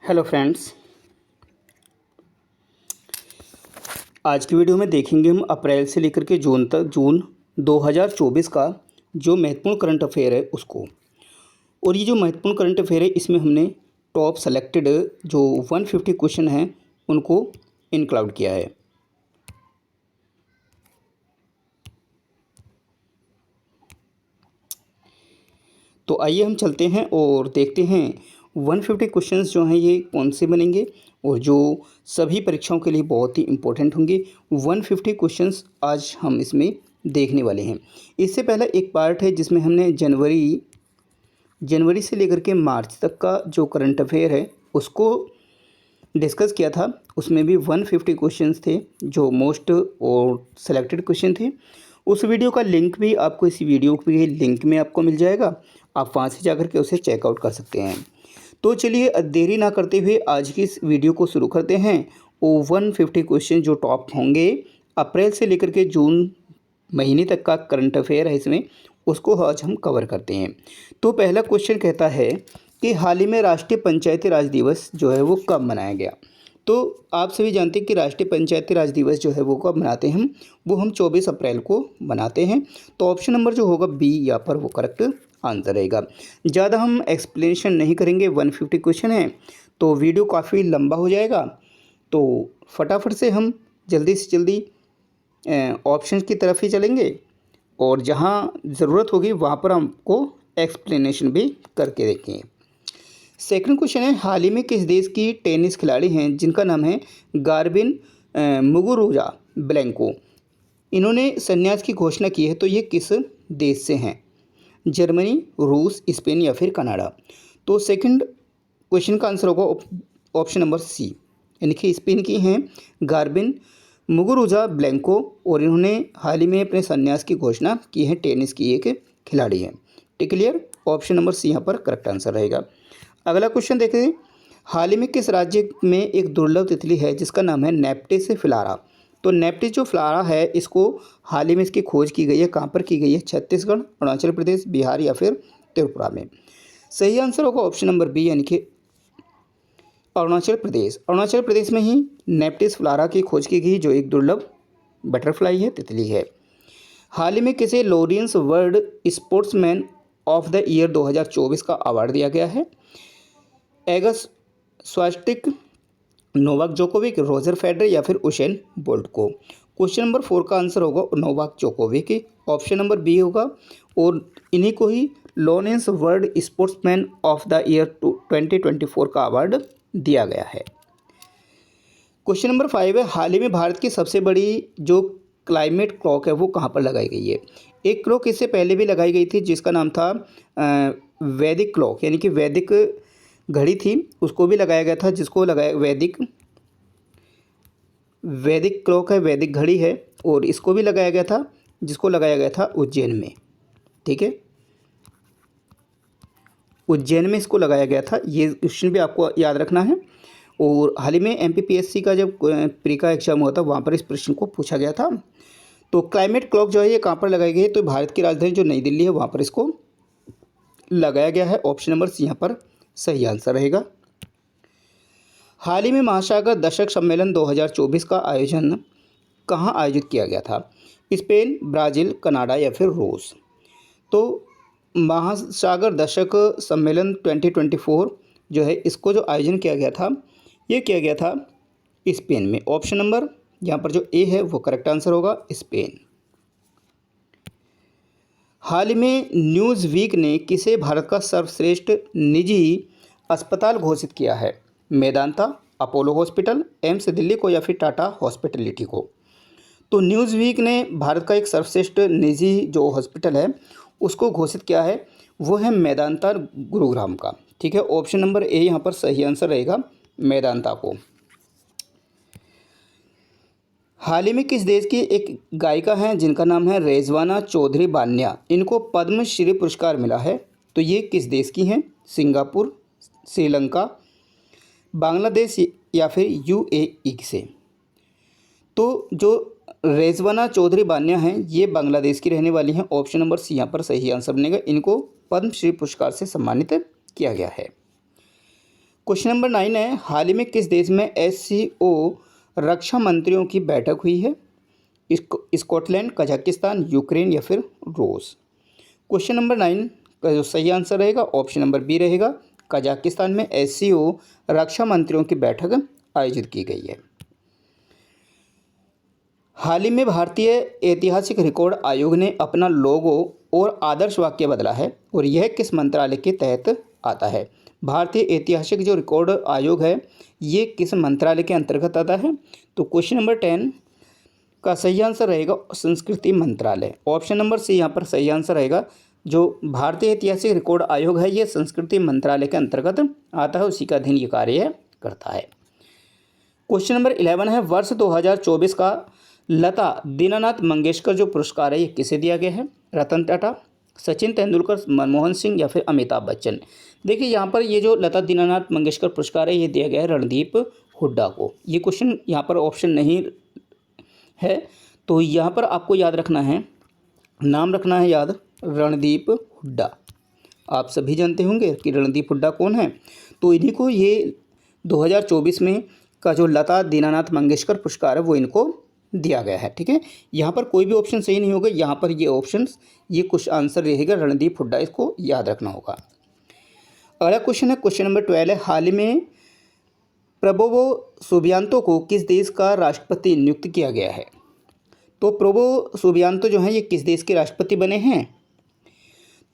Hello friends. आज की video में देखेंगे हम अप्रैल से लेकर के जून 2024 का जो महत्वपूर्ण करंट अफेयर है उसको। और ये जो महत्वपूर्ण करंट अफेयर है इसमें हमने टॉप सेलेक्टेड जो 150 क्वेश्चन हैं उनको इंक्लूड किया है। तो आइए हम चलते हैं और देखते हैं 150 क्वेश्चंस जो हैं ये कौन से बनेंगे और जो सभी परीक्षाओं के लिए बहुत ही इम्पोर्टेंट होंगे। 150 क्वेश्चंस आज हम इसमें देखने वाले हैं। इससे पहले एक पार्ट है जिसमें हमने जनवरी से लेकर के मार्च तक का जो करंट अफेयर है उसको डिस्कस किया था। उसमें भी 150 क्वेश्चंस थे जो मोस्ट और सेलेक्टेड क्वेश्चन थे। उस वीडियो का लिंक भी आपको इसी वीडियो के लिंक में आपको मिल जाएगा, आप वहाँ से जाकर के उसे चेकआउट कर सकते हैं। तो चलिए देरी ना करते हुए आज की इस वीडियो को शुरू करते हैं। वो 150 क्वेश्चन जो टॉप होंगे अप्रैल से लेकर के जून महीने तक का करंट अफेयर है इसमें, उसको आज हम कवर करते हैं। तो पहला क्वेश्चन कहता है कि हाल ही में राष्ट्रीय पंचायती राज दिवस जो है वो कब मनाया गया। तो आप सभी जानते हैं कि राष्ट्रीय पंचायती राज दिवस जो है वो कब मनाते हैं, वो हम 24 अप्रैल को मनाते हैं। तो ऑप्शन नंबर जो होगा बी यहाँ पर वो करेक्ट आंसर रहेगा। ज़्यादा हम एक्सप्लेनेशन नहीं करेंगे, 150 क्वेश्चन है तो वीडियो काफ़ी लंबा हो जाएगा। तो फटाफट से हम जल्दी से जल्दी ऑप्शन की तरफ ही चलेंगे और जहाँ ज़रूरत होगी वहाँ पर हमको एक्सप्लेनेशन भी करके देखेंगे। सेकंड क्वेश्चन है, हाल ही में किस देश की टेनिस खिलाड़ी हैं जिनका नाम है गार्बिन मुगुरुजा ब्लैंको। इन्होंने संन्यास की घोषणा की है, तो ये किस देश से हैं? जर्मनी, रूस, स्पेन या फिर कनाडा। तो सेकंड क्वेश्चन का आंसर होगा ऑप्शन नंबर सी, यानी कि स्पेन की हैं गार्बिन मुगुरुजा ब्लैंको और इन्होंने हाल ही में अपने संन्यास की घोषणा की है। टेनिस की एक खिलाड़ी है। क्लियर, ऑप्शन नंबर सी यहाँ पर करेक्ट आंसर रहेगा। अगला क्वेश्चन देखते हैं, हाल ही में किस राज्य में एक दुर्लभ तितली है जिसका नाम है नेप्टिस फ्लारा। तो नेप्टिस जो फ्लारा है इसको हाल ही में इसकी खोज की गई है। कहाँ पर की गई है? छत्तीसगढ़, अरुणाचल प्रदेश, बिहार या फिर त्रिपुरा में। सही आंसर होगा ऑप्शन नंबर बी, यानी कि अरुणाचल प्रदेश। अरुणाचल प्रदेश में ही नेप्टिस फ्लारा की खोज की गई जो एक दुर्लभ बटरफ्लाई है, तितली है। हाल ही में किसे Laurence world sportsman of the year 2024 का अवार्ड दिया गया है? Iga Swiatek, Novak Djokovic, Roger Federer या फिर उसेन बोल्ट को। क्वेश्चन नंबर 4 का आंसर होगा Novak Djokovic, option number B होगा। और इन्हीं को ही Laurence world sportsman of the year 2024 का अवार्ड दिया गया है। क्वेश्चन नंबर 5 है, हाल ही में भारत की सबसे बड़ी जो क्लाइमेट क्लॉक है वो कहाँ पर लगाई गई है? एक क्लॉक इससे पहले भी लगाई गई थी जिसका नाम था वैदिक क्लॉक, यानी कि वैदिक घड़ी थी, उसको भी लगाया गया था जिसको लगाया वैदिक क्लॉक है, वैदिक घड़ी है। और इसको भी लगाया गया था जिसको लगाया गया था उज्जैन में। ठीक है, उज्जैन में इसको लगाया गया था। ये क्वेश्चन भी आपको याद रखना है। और हाल ही में MPPSC का जब प्री का एग्जाम हुआ था वहाँ पर इस प्रश्न को पूछा गया था। तो क्लाइमेट क्लॉक जो है ये कहाँ पर लगाई गई है? तो भारत की राजधानी जो नई दिल्ली है वहाँ पर इसको लगाया गया है। ऑप्शन नंबर सी यहाँ पर सही आंसर रहेगा। हाल ही में महासागर दशक सम्मेलन 2024 का आयोजन कहाँ आयोजित किया गया था? स्पेन, ब्राज़ील, कनाडा या फिर रूस। तो महासागर दशक सम्मेलन 2024 जो है इसको जो आयोजन किया गया था ये किया गया था स्पेन में। ऑप्शन नंबर यहाँ पर जो ए है वो करेक्ट आंसर होगा, स्पेन। हाल ही में न्यूज़ वीक ने किसे भारत का सर्वश्रेष्ठ निजी अस्पताल घोषित किया है? Medanta, Apollo hospital, AIIMS Delhi को या फिर टाटा हॉस्पिटलिटी को। तो न्यूज़ वीक ने भारत का एक सर्वश्रेष्ठ निजी जो हॉस्पिटल है उसको घोषित किया है, वो है मेदांता गुरुग्राम का। ठीक है, ऑप्शन नंबर ए यहाँ पर सही आंसर रहेगा, मेदांता को। हाल ही में किस देश की एक गायिका हैं जिनका नाम है रेजवाना चौधरी बान्या, इनको पद्मश्री पुरस्कार मिला है? तो ये किस देश की हैं? सिंगापुर, श्रीलंका, बांग्लादेश या फिर UAE से। तो जो रेजवाना चौधरी बान्या हैं ये बांग्लादेश की रहने वाली हैं। ऑप्शन नंबर सी यहाँ पर सही आंसर बनेगा, इनको पद्मश्री पुरस्कार से सम्मानित किया गया है। क्वेश्चन नंबर 9 है, हाल ही में किस देश में SCO रक्षा मंत्रियों की बैठक हुई है? स्कॉटलैंड, कजाकिस्तान, यूक्रेन या फिर रूस। क्वेश्चन नंबर 9 का जो सही आंसर रहेगा ऑप्शन नंबर बी रहेगा। कजाकिस्तान में SCO रक्षा मंत्रियों की बैठक आयोजित की गई है। हाल ही में भारतीय ऐतिहासिक रिकॉर्ड आयोग ने अपना लोगो और आदर्श वाक्य बदला है और यह किस मंत्रालय के तहत आता है? भारतीय ऐतिहासिक जो रिकॉर्ड आयोग है ये किस मंत्रालय के अंतर्गत आता है? तो क्वेश्चन नंबर 10 का सही आंसर रहेगा संस्कृति मंत्रालय। ऑप्शन नंबर सी यहाँ पर सही आंसर रहेगा। जो भारतीय ऐतिहासिक रिकॉर्ड आयोग है ये संस्कृति मंत्रालय के अंतर्गत आता है, उसी का अधीन ये कार्य करता है। क्वेश्चन नंबर 11 है, वर्ष 2024 का लता दीनानाथ मंगेशकर जो पुरस्कार है ये किसे दिया गया है? रतन टाटा, सचिन तेंदुलकर, मनमोहन सिंह या फिर अमिताभ बच्चन। देखिए यहाँ पर ये जो लता दीनानाथ मंगेशकर पुरस्कार है ये दिया गया है रणदीप हुड्डा को। ये क्वेश्चन यहाँ पर ऑप्शन नहीं है, तो यहाँ पर आपको याद रखना है, नाम रखना है याद, रणदीप हुड्डा। आप सभी जानते होंगे कि रणदीप हुड्डा कौन है, तो इन्हीं को ये 2024 में का जो लता दीनानाथ मंगेशकर पुरस्कार है वो इनको दिया गया है। ठीक है, यहाँ पर कोई भी ऑप्शन सही नहीं होगा, यहाँ पर ये ऑप्शंस ये कुछ आंसर रहेगा रणदीप हुड्डा, इसको याद रखना होगा। अगला क्वेश्चन है, क्वेश्चन नंबर 12 है, हाल ही में प्रबोवो सुबियांतो को किस देश का राष्ट्रपति नियुक्त किया गया है? तो प्रबोवो सुबियांतो जो हैं ये किस देश के राष्ट्रपति बने हैं?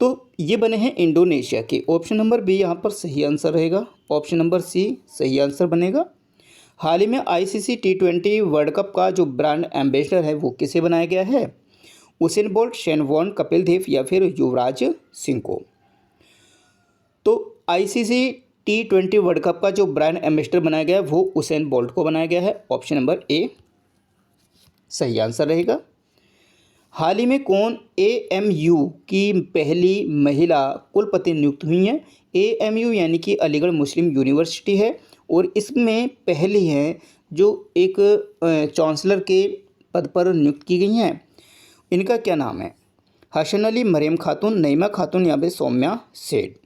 तो ये बने हैं इंडोनेशिया के। ऑप्शन नंबर बी यहाँ पर सही आंसर रहेगा, ऑप्शन नंबर सी सही आंसर बनेगा। हाल ही में ICC T20 वर्ल्ड कप का जो ब्रांड एम्बेसडर है वो किसे बनाया गया है? Usain Bolt, Shane Warne, Kapil Dev या फिर युवराज सिंह को। तो ICC T20 वर्ल्ड कप का जो ब्रांड एम्बेसडर बनाया गया है वो उसेन बोल्ट को बनाया गया है, ऑप्शन नंबर ए सही आंसर रहेगा। हाल ही में कौन AMU की पहली महिला कुलपति नियुक्त हुई हैं? AMU यानी कि अलीगढ़ मुस्लिम यूनिवर्सिटी है और इसमें पहली हैं जो एक चांसलर के पद पर नियुक्त की गई हैं। इनका क्या नाम है? हसन अली, मरियम खातून, नईमा खातून या फिर सौम्या सेठ।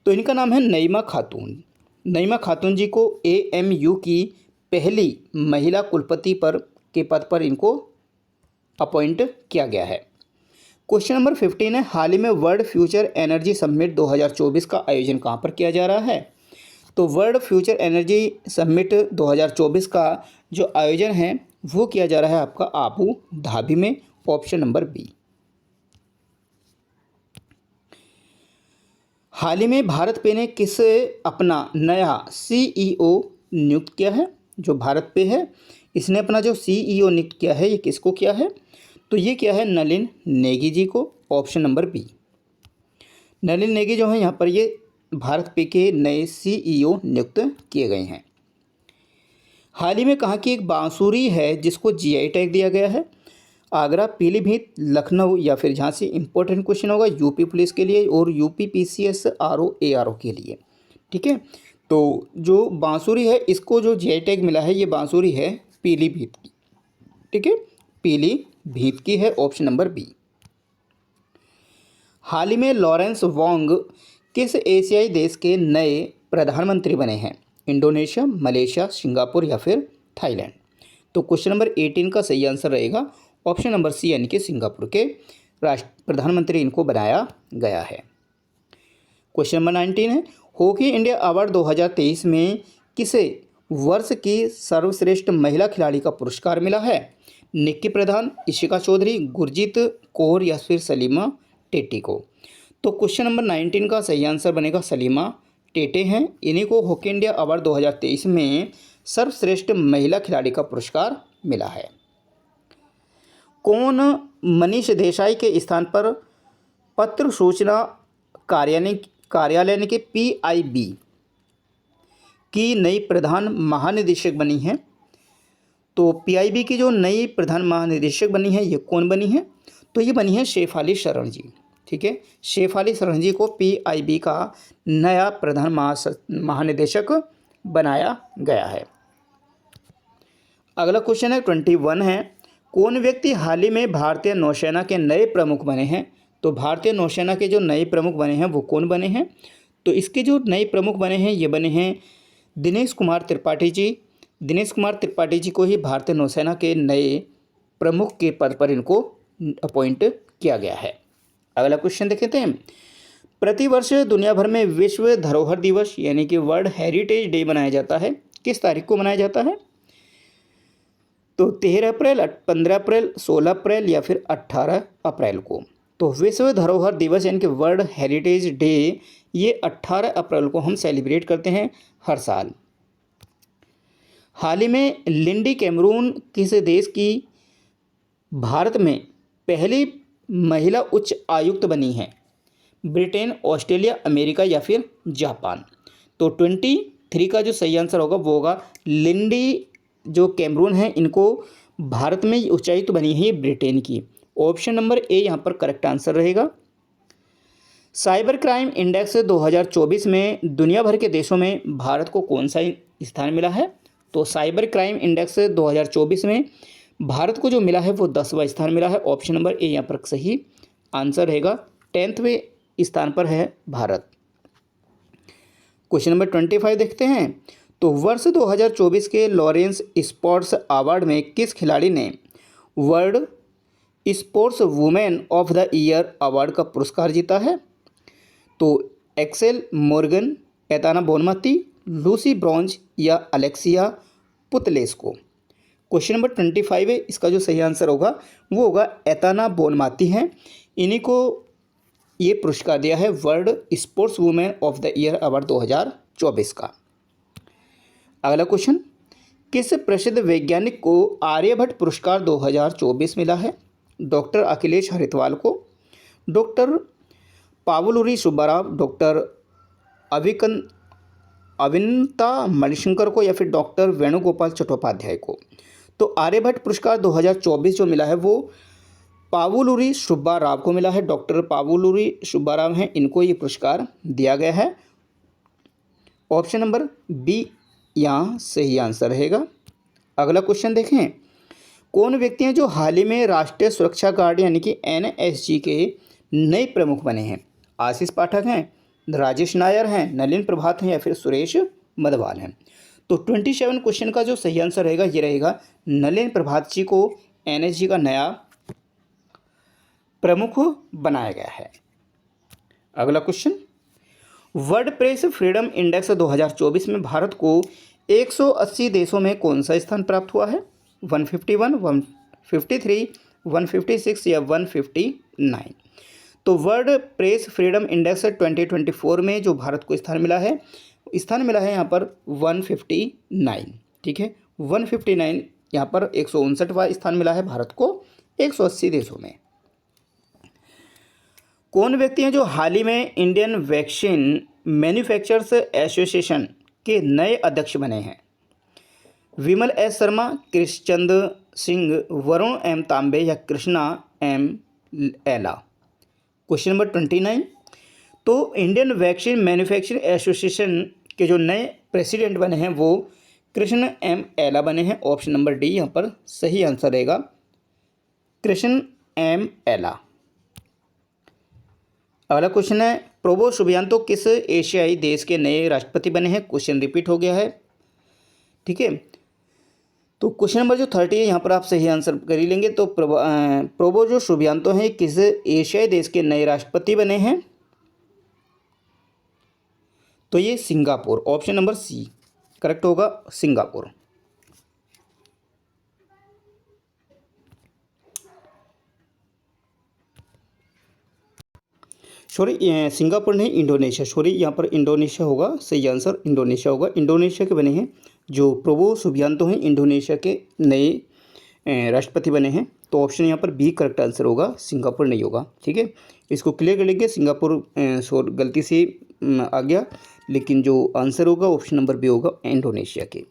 तो इनका नाम है नईमा खातून। नईमा खातून जी को AMU की पहली महिला कुलपति पर के पद पर इनको अपॉइंट किया गया है। क्वेश्चन नंबर 15 है, हाल ही में वर्ल्ड फ्यूचर एनर्जी समिट 2024 का आयोजन कहाँ पर किया जा रहा है? तो वर्ल्ड फ्यूचर एनर्जी समिट 2024 का जो आयोजन है वो किया जा रहा है आपका आबू धाबी में, ऑप्शन नंबर बी। हाल ही में भारत पे ने किस अपना नया CEO नियुक्त किया है? जो भारत पे है इसने अपना जो CEO नियुक्त किया है ये किसको किया है? तो ये किया है नलिन नेगी जी को, option number B. Nalin Negi जो है यहाँ पर ये भारत पे के नए CEO नियुक्त किए गए हैं। हाल ही में कहाँ की एक बांसुरी है जिसको GI टैग दिया गया है? आगरा, पीलीभीत, लखनऊ या फिर झांसी। इंपॉर्टेंट क्वेश्चन होगा यूपी पुलिस के लिए और UP PCS RO ARO के लिए। ठीक है, तो जो बांसुरी है इसको जो GI टैग मिला है ये बांसुरी है पीलीभीत की। ठीक है, पीलीभीत की है, ऑप्शन नंबर बी। हाल ही में लॉरेंस वोंग किस एशियाई देश के नए प्रधानमंत्री बने हैं? इंडोनेशिया, मलेशिया, सिंगापुर या फिर थाईलैंड। तो क्वेश्चन नंबर 18 का सही आंसर रहेगा ऑप्शन नंबर सी यानी कि सिंगापुर के प्रधानमंत्री इनको बनाया गया है। क्वेश्चन नंबर 19 है, हॉकी इंडिया अवार्ड 2023 में किसे वर्ष की सर्वश्रेष्ठ महिला खिलाड़ी का पुरस्कार मिला है? निक्की प्रधान, इशिका चौधरी, गुरजीत कौर या फिर सलीमा टेटी को। तो क्वेश्चन नंबर 19 का सही आंसर बनेगा सलीमा टेटे हैं। इन्हीं को हॉकी इंडिया अवार्ड 2023 में सर्वश्रेष्ठ महिला खिलाड़ी का पुरस्कार मिला है। कौन मनीष देसाई के स्थान पर पत्र सूचना कार्यालय यानी कि PIB की नई प्रधान महानिदेशक बनी है? तो PIB की जो नई प्रधान महानिदेशक बनी है ये कौन बनी है? तो ये बनी है शेफाली शरण जी। ठीक है, शेफाली शरण जी को PIB का नया प्रधान महानिदेशक बनाया गया है। अगला क्वेश्चन है 21 है, कौन व्यक्ति हाल ही में भारतीय नौसेना के नए प्रमुख बने हैं? तो भारतीय नौसेना के जो नए प्रमुख बने हैं वो कौन बने हैं? तो इसके जो नए प्रमुख बने हैं ये बने हैं दिनेश कुमार त्रिपाठी जी। दिनेश कुमार त्रिपाठी जी को ही भारतीय नौसेना के नए प्रमुख के पद पर इनको अपॉइंट किया गया है। अगला क्वेश्चन देखते हैं। प्रतिवर्ष दुनिया भर में विश्व धरोहर दिवस यानी कि वर्ल्ड हेरिटेज डे मनाया जाता है। किस तारीख को मनाया जाता है? तो 13 अप्रैल, 15 अप्रैल, 16 अप्रैल या फिर 18 अप्रैल को। तो विश्व धरोहर दिवस यानी कि वर्ल्ड हेरिटेज डे ये 18 अप्रैल को हम सेलिब्रेट करते हैं हर साल। हाल ही में लिंडी कैमरून किस देश की भारत में पहली महिला उच्च आयुक्त बनी है? ब्रिटेन, ऑस्ट्रेलिया, अमेरिका या फिर जापान। तो 23 का जो सही आंसर होगा वो होगा लिंडी जो कैमरून है इनको भारत में उच्चायुक्त बनी है ये ब्रिटेन की। ऑप्शन नंबर ए यहाँ पर करेक्ट आंसर रहेगा। साइबर क्राइम इंडेक्स 2024 में दुनिया भर के देशों में भारत को कौन सा स्थान मिला है? तो साइबर क्राइम इंडेक्स 2024 में भारत को जो मिला है वो 10वां स्थान मिला है। ऑप्शन नंबर ए यहाँ पर सही आंसर रहेगा। 10वें स्थान पर है भारत। क्वेश्चन नंबर 25 देखते हैं। तो वर्ष 2024 के लॉरेंस स्पोर्ट्स अवार्ड में किस खिलाड़ी ने world sports women of the year award का पुरस्कार जीता है? तो एक्सेल Morgan, Aitana Bonmati, Lucy Bronze या अलेक्सिया पुतलेस्को। क्वेश्चन नंबर 25 है, इसका जो सही आंसर होगा वो होगा एताना बोनमाती हैं। इन्हीं को ये पुरस्कार दिया है world sports women of the year award 2024 का। अगला क्वेश्चन, किस प्रसिद्ध वैज्ञानिक को आर्यभट्ट पुरस्कार 2024 मिला है? डॉक्टर अखिलेश हरितवाल को, डॉक्टर पावलुरी सुब्बाराव, डॉक्टर अविंता मणिशंकर को या फिर डॉक्टर वेणुगोपाल चट्टोपाध्याय को। तो आर्यभट्ट पुरस्कार 2024 जो मिला है वो पावुलुरी सुब्बाराव को मिला है। डॉक्टर पावुलुरी सुब्बाराव हैं, इनको ये पुरस्कार दिया गया है। ऑप्शन नंबर बी यहाँ सही आंसर रहेगा। अगला क्वेश्चन देखें। कौन व्यक्ति हैं जो हाल ही में राष्ट्रीय सुरक्षा गार्ड यानी कि एनएसजी के नए प्रमुख बने हैं? आशीष पाठक हैं, राजेश नायर हैं, नलिन प्रभात हैं या फिर सुरेश मधवाल हैं। तो 27 क्वेश्चन का जो सही आंसर रहेगा ये रहेगा नलिन प्रभात जी को एनएसजी का नया प्रमुख बनाया गया है। अगला question, world press freedom index 2024 में भारत को 180 देशों में कौन सा स्थान प्राप्त हुआ है? 151, 153, 156 या 159। तो वर्ल्ड प्रेस फ्रीडम इंडेक्स 2024 में जो भारत को स्थान मिला है यहाँ पर 159। ठीक है, 159 यहाँ पर 159वां स्थान मिला है भारत को 180 देशों में। कौन व्यक्ति हैं जो हाल ही में इंडियन वैक्सीन मैन्युफैक्चरर्स एसोसिएशन के नए अध्यक्ष बने हैं? विमल एस शर्मा, कृष्णचंद सिंह, वरुण एम तांबे या कृष्णा एम एला। Question number 29। तो इंडियन वैक्सीन मैन्युफैक्चरिंग एसोसिएशन के जो नए प्रेसिडेंट बने हैं वो कृष्ण एम एला बने हैं। ऑप्शन नंबर डी यहाँ पर सही आंसर रहेगा, कृष्ण एम एला। अगला क्वेश्चन है, प्रोबो सुबियांतो किस एशियाई देश के नए राष्ट्रपति बने हैं? क्वेश्चन रिपीट हो गया है। ठीक है, तो क्वेश्चन नंबर जो 30 है यहाँ पर आप सही आंसर कर ही लेंगे। तो प्रोबो जो सुबियांतो हैं किस एशियाई देश के नए राष्ट्रपति बने हैं? तो ये Singapore. Option number C correct होगा, सिंगापुर। सॉरी, सिंगापुर नहीं, इंडोनेशिया। सॉरी, यहाँ पर इंडोनेशिया होगा सही आंसर, इंडोनेशिया होगा। इंडोनेशिया के बने हैं जो प्रोबो सुबियांतो हैं, इंडोनेशिया के नए राष्ट्रपति बने हैं। तो ऑप्शन यहाँ पर बी करेक्ट आंसर होगा, सिंगापुर नहीं होगा। ठीक है, इसको क्लियर कर लेंगे। सिंगापुर गलती से आ गया, लेकिन जो आंसर होगा ऑप्शन नंबर बी होगा, इंडोनेशिया के।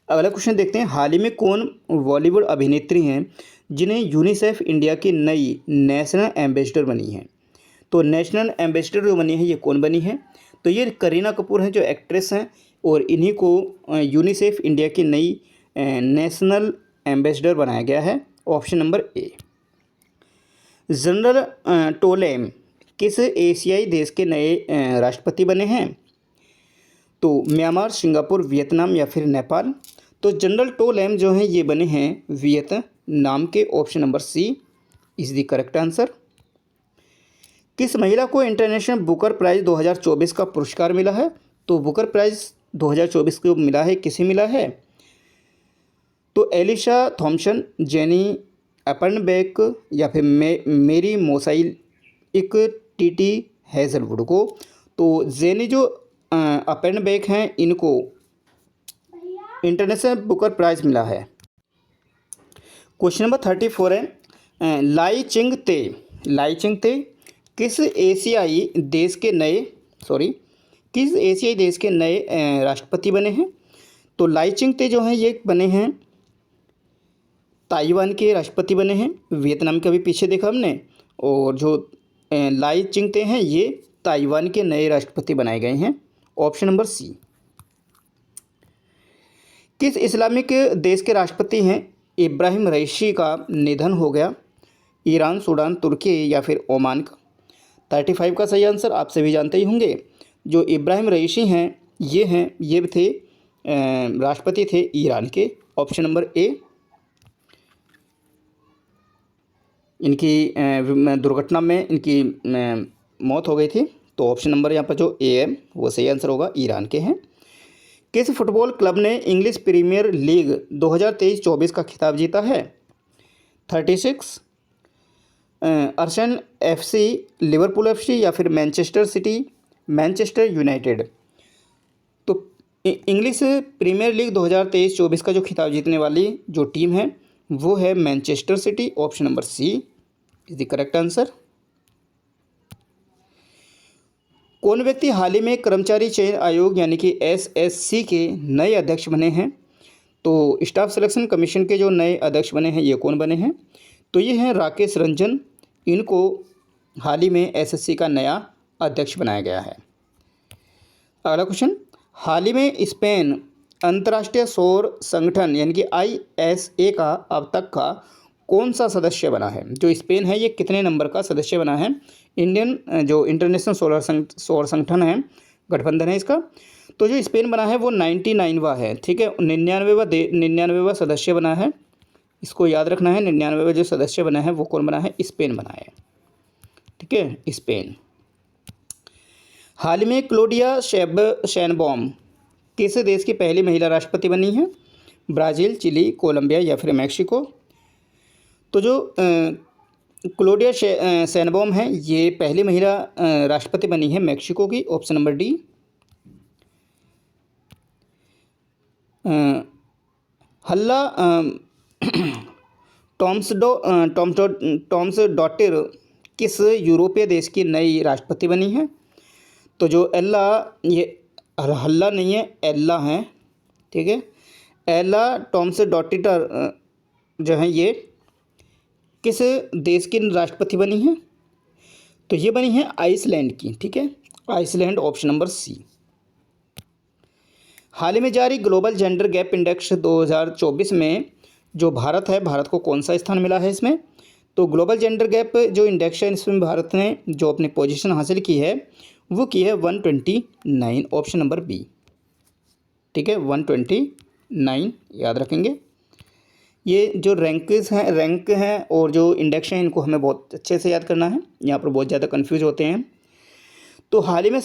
अगला क्वेश्चन देखते हैं, हाल ही में कौन बॉलीवुड अभिनेत्री हैं जिन्हें यूनिसेफ इंडिया की नई नेशनल एम्बेसडर बनी है? तो नेशनल एम्बेसडर जो बनी है ये कौन बनी है? तो ये करीना कपूर हैं जो एक्ट्रेस हैं, और इन्हीं को यूनिसेफ इंडिया की नई नेशनल एम्बेसडर बनाया गया है। ऑप्शन नंबर ए। जनरल टोलेम किस एशियाई देश के नए राष्ट्रपति बने हैं? तो म्यांमार, सिंगापुर, वियतनाम या फिर नेपाल। तो जनरल टो लैम जो हैं ये बने हैं वियतनाम के। Option number C is the correct answer. किस महिला को इंटरनेशनल बुकर प्राइज़ 2024 का पुरस्कार मिला है? तो बुकर प्राइज़ 2024 को मिला है, किसे मिला है? तो एलिशा थॉम्सन, जेनी एपर्नबेक या फिर मेरी मोसाइल एक टीटी हेजलवुड को। तो जेनी जो एपर्नबेक हैं इनको इंटरनेशनल बुकर प्राइज़ मिला है। क्वेश्चन नंबर 34 है लाई चिंग ते किस एशियाई देश के नए राष्ट्रपति बने हैं? तो लाई चिंग ते जो हैं ये बने हैं ताइवान के राष्ट्रपति बने हैं। वियतनाम का भी पीछे देखा हमने, और जो लाई चिंग ते हैं ये ताइवान के नए राष्ट्रपति बनाए गए हैं। Option number C. किस इस्लामिक देश के राष्ट्रपति हैं इब्राहिम रईसी का निधन हो गया? ईरान, सूडान, तुर्की या फिर ओमान का? 35 का सही आंसर आप सभी जानते ही होंगे। जो इब्राहिम रईसी हैं ये थे राष्ट्रपति थे ईरान के। ऑप्शन नंबर ए। इनकी दुर्घटना में इनकी मौत हो गई थी। तो ऑप्शन नंबर यहाँ पर जो ए है वो सही आंसर होगा, ईरान के हैं। किस फुटबॉल क्लब ने इंग्लिश प्रीमियर लीग 2023-24 का खिताब जीता है? 36 अर्सेनल एफसी, लिवरपूल एफसी या फिर मैनचेस्टर सिटी, मैनचेस्टर यूनाइटेड। तो इंग्लिश प्रीमियर लीग 2023-24 का जो खिताब जीतने वाली जो टीम है वो है Manchester City. Option number C is the correct answer. कौन व्यक्ति हाल ही में कर्मचारी चयन आयोग यानी कि एसएससी के नए अध्यक्ष बने हैं? तो स्टाफ सिलेक्शन कमीशन के जो नए अध्यक्ष बने हैं ये कौन बने हैं? तो ये हैं राकेश रंजन। इनको हाल ही में एसएससी का नया अध्यक्ष बनाया गया है। अगला क्वेश्चन, हाल ही में स्पेन अंतर्राष्ट्रीय सौर संगठन यानी कि ISA का अब तक का कौन सा सदस्य बना है? जो स्पेन है ये कितने नंबर का सदस्य बना है? इंडियन जो इंटरनेशनल सौर संगठन है, गठबंधन है इसका। तो जो स्पेन बना है वो 99वां है, ठीक है। 99वां सदस्य बना है, इसको याद रखना है। 99वां जो सदस्य बना है वो कौन बना है? स्पेन बना है, ठीक है, स्पेन। हाल में क्लोडिया शेनबॉम किस देश की पहली महिला राष्ट्रपति बनी है? ब्राज़ील, चिली, कोलंबिया या फिर मैक्सिको। तो जो क्लोडिया शेनबॉम है ये पहली महिला राष्ट्रपति बनी है मैक्सिको की। Option number D. हल्ला टॉम्सडॉटिर किस यूरोपीय देश की नई राष्ट्रपति बनी है? तो जो एल्ला, ये हल्ला नहीं है, एल्ला है, ठीक है। एल्ला टॉम्सडॉटिर जो है ये किस देश की राष्ट्रपति बनी है? तो ये बनी है आइसलैंड की, ठीक है, आइसलैंड। Option number C. हाल ही में जारी ग्लोबल जेंडर गैप इंडेक्स 2024 में जो भारत है, भारत को कौन सा स्थान मिला है इसमें? तो ग्लोबल जेंडर गैप जो इंडेक्स है इसमें भारत ने जो अपनी पोजीशन हासिल की है वो की है 129। ऑप्शन नंबर बी, ठीक है, 129 याद रखेंगे। ये जो रैंक हैं और जो इंडेक्स हैं इनको हमें बहुत अच्छे से याद करना है, यहाँ पर बहुत ज़्यादा कन्फ्यूज होते हैं। तो हाल ही में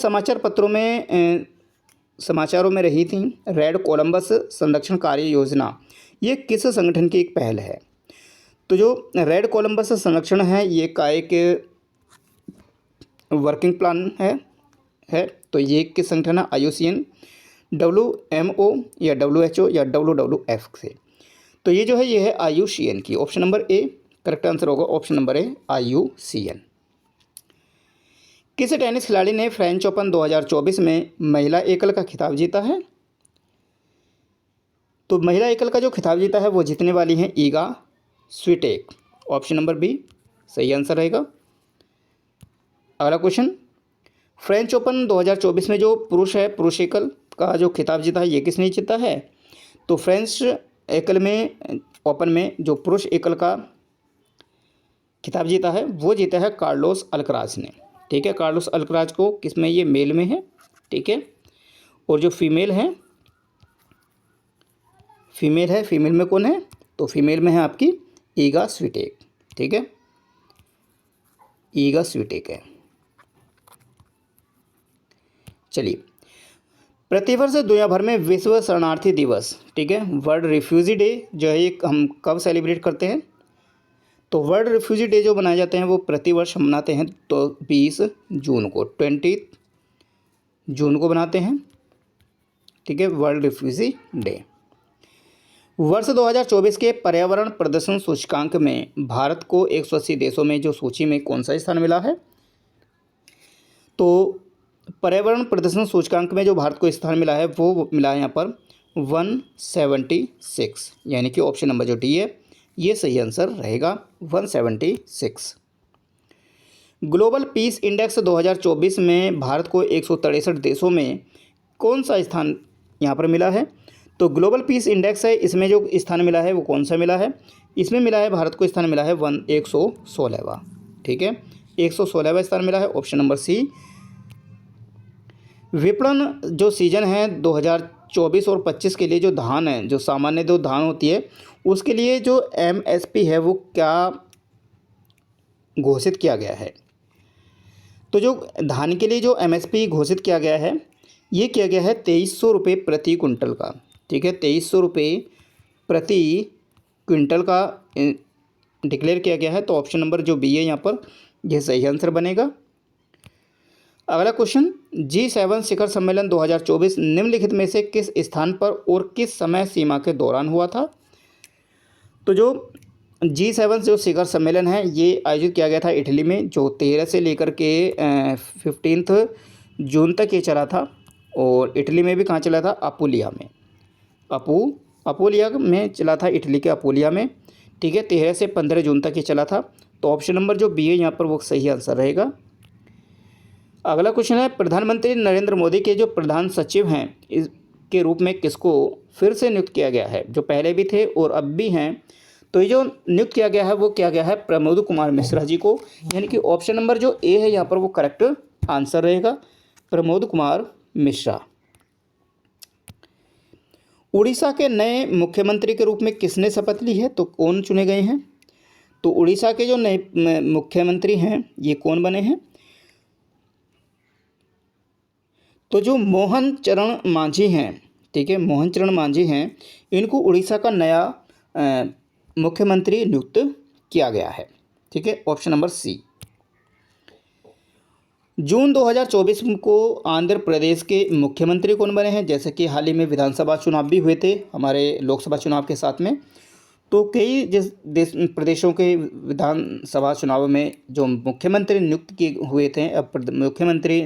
समाचारों में रही थी रेड कोलंबस संरक्षण कार्य योजना, ये किस संगठन की एक पहल है? तो जो रेड कोलंबस संरक्षण है ये का एक वर्किंग प्लान है। तो ये किस संगठन है? IUCN, WMO या WHO या WWF से। तो ये जो है ये है IUCN की। Option number A correct answer होगा, ऑप्शन नंबर ए IUCN। किस टेनिस खिलाड़ी ने फ्रेंच ओपन 2024 में महिला एकल का खिताब जीता है? तो महिला एकल का जो खिताब जीता है वो जीतने वाली हैं Iga Swiatek. Option number B सही आंसर रहेगा। अगला क्वेश्चन, फ्रेंच ओपन 2024 में जो पुरुष एकल का जो खिताब जीता है ये किसने जीता है? तो फ्रेंच एकल में ओपन में जो पुरुष एकल का खिताब जीता है वो जीता है कार्लोस अल्कराज ने। ठीक है। कार्लोस अल्कराज को किस में, ये मेल में है, ठीक है। और जो फीमेल है, फीमेल में कौन है, तो फीमेल में है आपकी ईगा स्विटेक, ठीक है, ईगा स्विटेक है। चलिए, प्रतिवर्ष दुनिया भर में विश्व शरणार्थी दिवस, ठीक है, वर्ल्ड रिफ्यूजी डे जो है ये हम कब सेलिब्रेट करते हैं, तो वर्ल्ड रिफ्यूजी डे जो मनाए जाते हैं वो प्रतिवर्ष हम मनाते हैं तो 20 जून को, 20 जून को बनाते हैं, ठीक है, वर्ल्ड रिफ्यूजी डे। वर्ष 2024 के पर्यावरण प्रदर्शन सूचकांक में भारत को 180 देशों में जो सूची में कौन सा स्थान मिला है, तो पर्यावरण प्रदर्शन सूचकांक में जो भारत को स्थान मिला है वो मिला है यहाँ पर 176, यानी कि ऑप्शन नंबर जो डी है ये सही आंसर रहेगा, 176। ग्लोबल पीस इंडेक्स 2024 में भारत को 163 देशों में कौन सा स्थान यहाँ पर मिला है, तो ग्लोबल पीस इंडेक्स है, इसमें जो स्थान मिला है वो कौन सा मिला है, इसमें मिला है भारत को स्थान मिला है 116वां, ठीक है, 116वां स्थान मिला है, ऑप्शन नंबर सी। विपणन जो सीजन है 2024 और 25 के लिए जो धान है, जो सामान्य जो धान होती है उसके लिए जो MSP है वो क्या घोषित किया गया है, तो जो धान के लिए जो MSP घोषित किया गया है ये किया गया है 2300 रुपये प्रति क्विंटल का, ठीक है, 2300 रुपये प्रति क्विंटल का डिक्लेयर किया गया है, तो ऑप्शन नंबर जो बी है यहाँ पर यह सही आंसर बनेगा। अगला क्वेश्चन, G7 शिखर सम्मेलन 2024 निम्नलिखित में से किस स्थान पर और किस समय सीमा के दौरान हुआ था, तो जो G7 जो शिखर सम्मेलन है ये आयोजित किया गया था इटली में, जो 13 से लेकर के 15 जून तक ये चला था, और इटली में भी कहाँ चला था, अपुलिया में, अपुलिया में चला था, इटली के अपुलिया में, ठीक है, 13 से 15 जून तक ये चला था, तो ऑप्शन नंबर जो बी है यहाँ पर वो सही आंसर रहेगा। अगला क्वेश्चन है, प्रधानमंत्री नरेंद्र मोदी के जो प्रधान सचिव हैं इसके रूप में किसको फिर से नियुक्त किया गया है, जो पहले भी थे और अब भी हैं, तो ये जो नियुक्त किया गया है वो किया गया है प्रमोद कुमार मिश्रा जी को, यानी कि ऑप्शन नंबर जो ए है यहाँ पर वो करेक्ट आंसर रहेगा, प्रमोद कुमार मिश्रा। उड़ीसा के नए मुख्यमंत्री के रूप में किसने शपथ ली है, तो कौन चुने गए हैं, तो उड़ीसा के जो नए मुख्यमंत्री हैं ये कौन बने हैं, तो जो मोहन चरण मांझी हैं, ठीक है, मोहन चरण मांझी हैं, इनको उड़ीसा का नया मुख्यमंत्री नियुक्त किया गया है, ठीक है, ऑप्शन नंबर सी। जून 2024 को आंध्र प्रदेश के मुख्यमंत्री कौन बने हैं, जैसे कि हाल ही में विधानसभा चुनाव भी हुए थे हमारे लोकसभा चुनाव के साथ में, तो कई जिस प्रदेशों के विधानसभा चुनाव में जो मुख्यमंत्री नियुक्त किए हुए थे, अब मुख्यमंत्री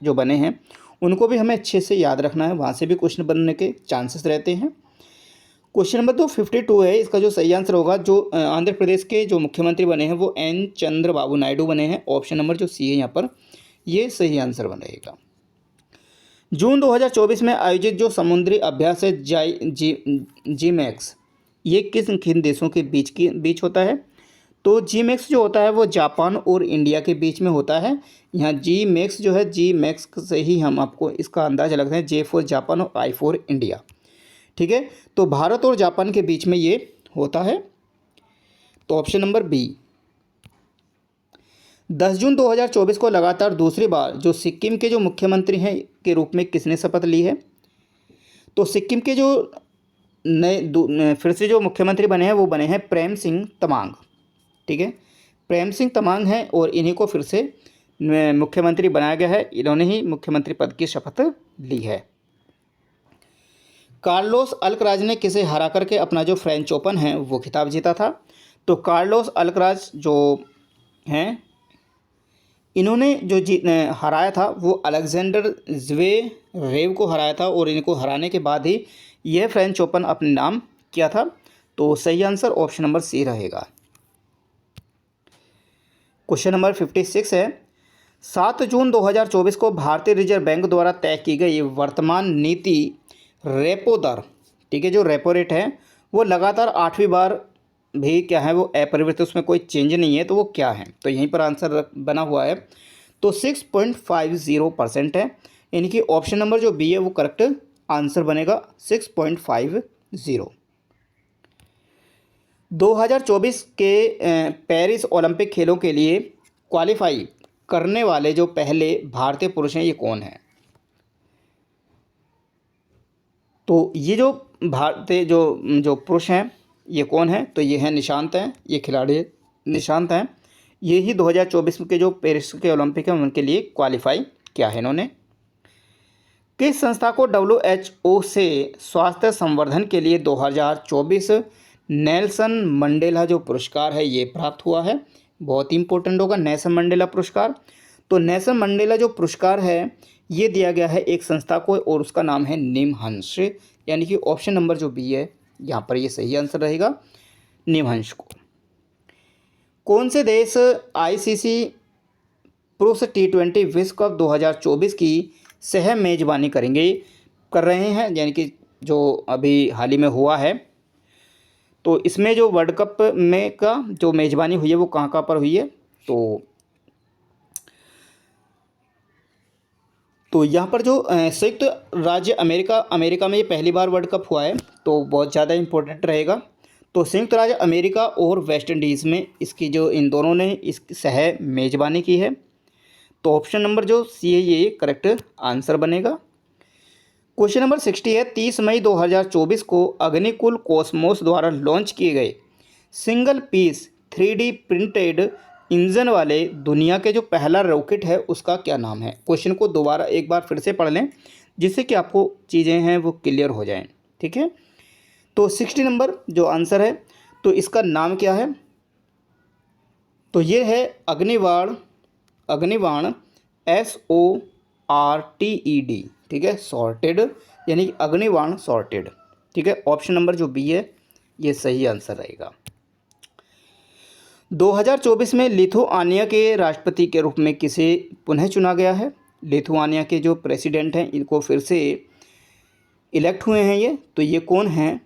जो बने हैं उनको भी हमें अच्छे से याद रखना है, वहाँ से भी क्वेश्चन बनने के चांसेस रहते हैं। क्वेश्चन नंबर 52 है, इसका जो सही आंसर होगा, जो आंध्र प्रदेश के जो मुख्यमंत्री बने हैं वो N चंद्रबाबू नायडू बने हैं, ऑप्शन नंबर जो सी है यहाँ पर ये सही आंसर बनेगा। जून 2024 में आयोजित जो समुद्री अभ्यास है GMAX ये किन देशों के बीच होता है, तो GMAX जो होता है वो जापान और इंडिया के बीच में होता है। यहाँ GMAX जो है, GMAX से ही हम आपको इसका अंदाज़ा लगता है, J फॉर जापान और I फॉर इंडिया, ठीक है, तो भारत और जापान के बीच में ये होता है, तो ऑप्शन नंबर बी। 10 जून 2024 को लगातार दूसरी बार जो सिक्किम के जो मुख्यमंत्री हैं के रूप में किसने शपथ ली है, तो सिक्किम के जो नए फिर से जो मुख्यमंत्री बने हैं वो बने हैं प्रेम सिंह तमांग, ठीक है, प्रेम सिंह तमांग हैं और इन्हीं को फिर से मुख्यमंत्री बनाया गया है, इन्होंने ही मुख्यमंत्री पद की शपथ ली है। कार्लोस अल्कराज ने किसे हरा करके अपना जो फ्रेंच ओपन है वो खिताब जीता था, तो कार्लोस अल्कराज जो हैं इन्होंने जो हराया था वो अलेक्जेंडर ज़्वेरेव को हराया था, और इनको हराने के बाद ही यह फ्रेंच ओपन अपने नाम किया था, तो सही आंसर ऑप्शन नंबर सी रहेगा। क्वेश्चन नंबर 56 है, 7 जून 2024 को भारतीय रिजर्व बैंक द्वारा तय की गई वर्तमान नीति रेपो दर, ठीक है, जो रेपो रेट है वो लगातार 8वीं बार भी क्या है वो अपरिवर्तित, उसमें कोई चेंज नहीं है, तो वो क्या है, तो यहीं पर आंसर बना हुआ है, तो 6.50% है, यानी कि ऑप्शन नंबर जो बी है वो करेक्ट आंसर बनेगा 6.50। 2024 के पेरिस ओलंपिक खेलों के लिए क्वालिफाई करने वाले जो पहले भारतीय पुरुष हैं ये कौन हैं? तो ये जो भारतीय जो पुरुष हैं ये कौन है? तो ये हैं निशांत हैं, ये खिलाड़ी निशांत हैं। ये ही 2024 के जो पेरिस के ओलंपिक हैं उनके लिए क्वालिफाई किया है इन्होंने। किस संस्था को WHO से स्वास्थ्य संवर्धन के लिए 2024 नेल्सन मंडेला जो पुरस्कार है ये प्राप्त हुआ है? बहुत ही इंपॉर्टेंट होगा नेल्सन मंडेला पुरस्कार। तो नेल्सन मंडेला जो पुरस्कार है ये दिया गया है एक संस्था को और उसका नाम है निमहंस, यानी कि ऑप्शन नंबर जो बी है यहाँ पर ये सही आंसर रहेगा, निमहंस को। कौन से देश ICC पुरुष T20 विश्व कप 2024 की सह मेजबानी कर रहे हैं, यानी कि जो अभी हाल ही में हुआ है। तो इसमें जो वर्ल्ड कप में का जो मेजबानी हुई है वो कहाँ पर हुई है? तो यहाँ पर जो संयुक्त राज्य अमेरिका में ये पहली बार वर्ल्ड कप हुआ है, तो बहुत ज़्यादा इम्पोर्टेंट रहेगा। तो संयुक्त राज्य अमेरिका और वेस्ट इंडीज़ में इसकी जो इन दोनों ने इस सह मेजबानी की है। तो ऑप्शन नंबर जो सी है ये करेक्ट आंसर बनेगा। क्वेश्चन नंबर 60 है, 30 मई 2024 को अग्निकुल कॉस्मोस द्वारा लॉन्च किए गए single piece 3D printed engine वाले दुनिया के जो पहला रॉकेट है उसका क्या नाम है? क्वेश्चन को दोबारा एक बार फिर से पढ़ लें जिससे कि आपको चीज़ें हैं वो क्लियर हो जाएं, ठीक है। तो 60 नंबर जो आंसर है तो इसका नाम क्या है? तो ये है अग्निबाण SORTED, ठीक है, सॉर्टेड, यानी कि अग्निबाण सॉर्टेड, ठीक है। ऑप्शन नंबर जो बी है ये सही आंसर रहेगा। 2024 में लिथुआनिया के राष्ट्रपति के रूप में किसे पुनः चुना गया है? लिथुआनिया के जो प्रेसिडेंट हैं इनको फिर से इलेक्ट हुए हैं तो ये कौन हैं?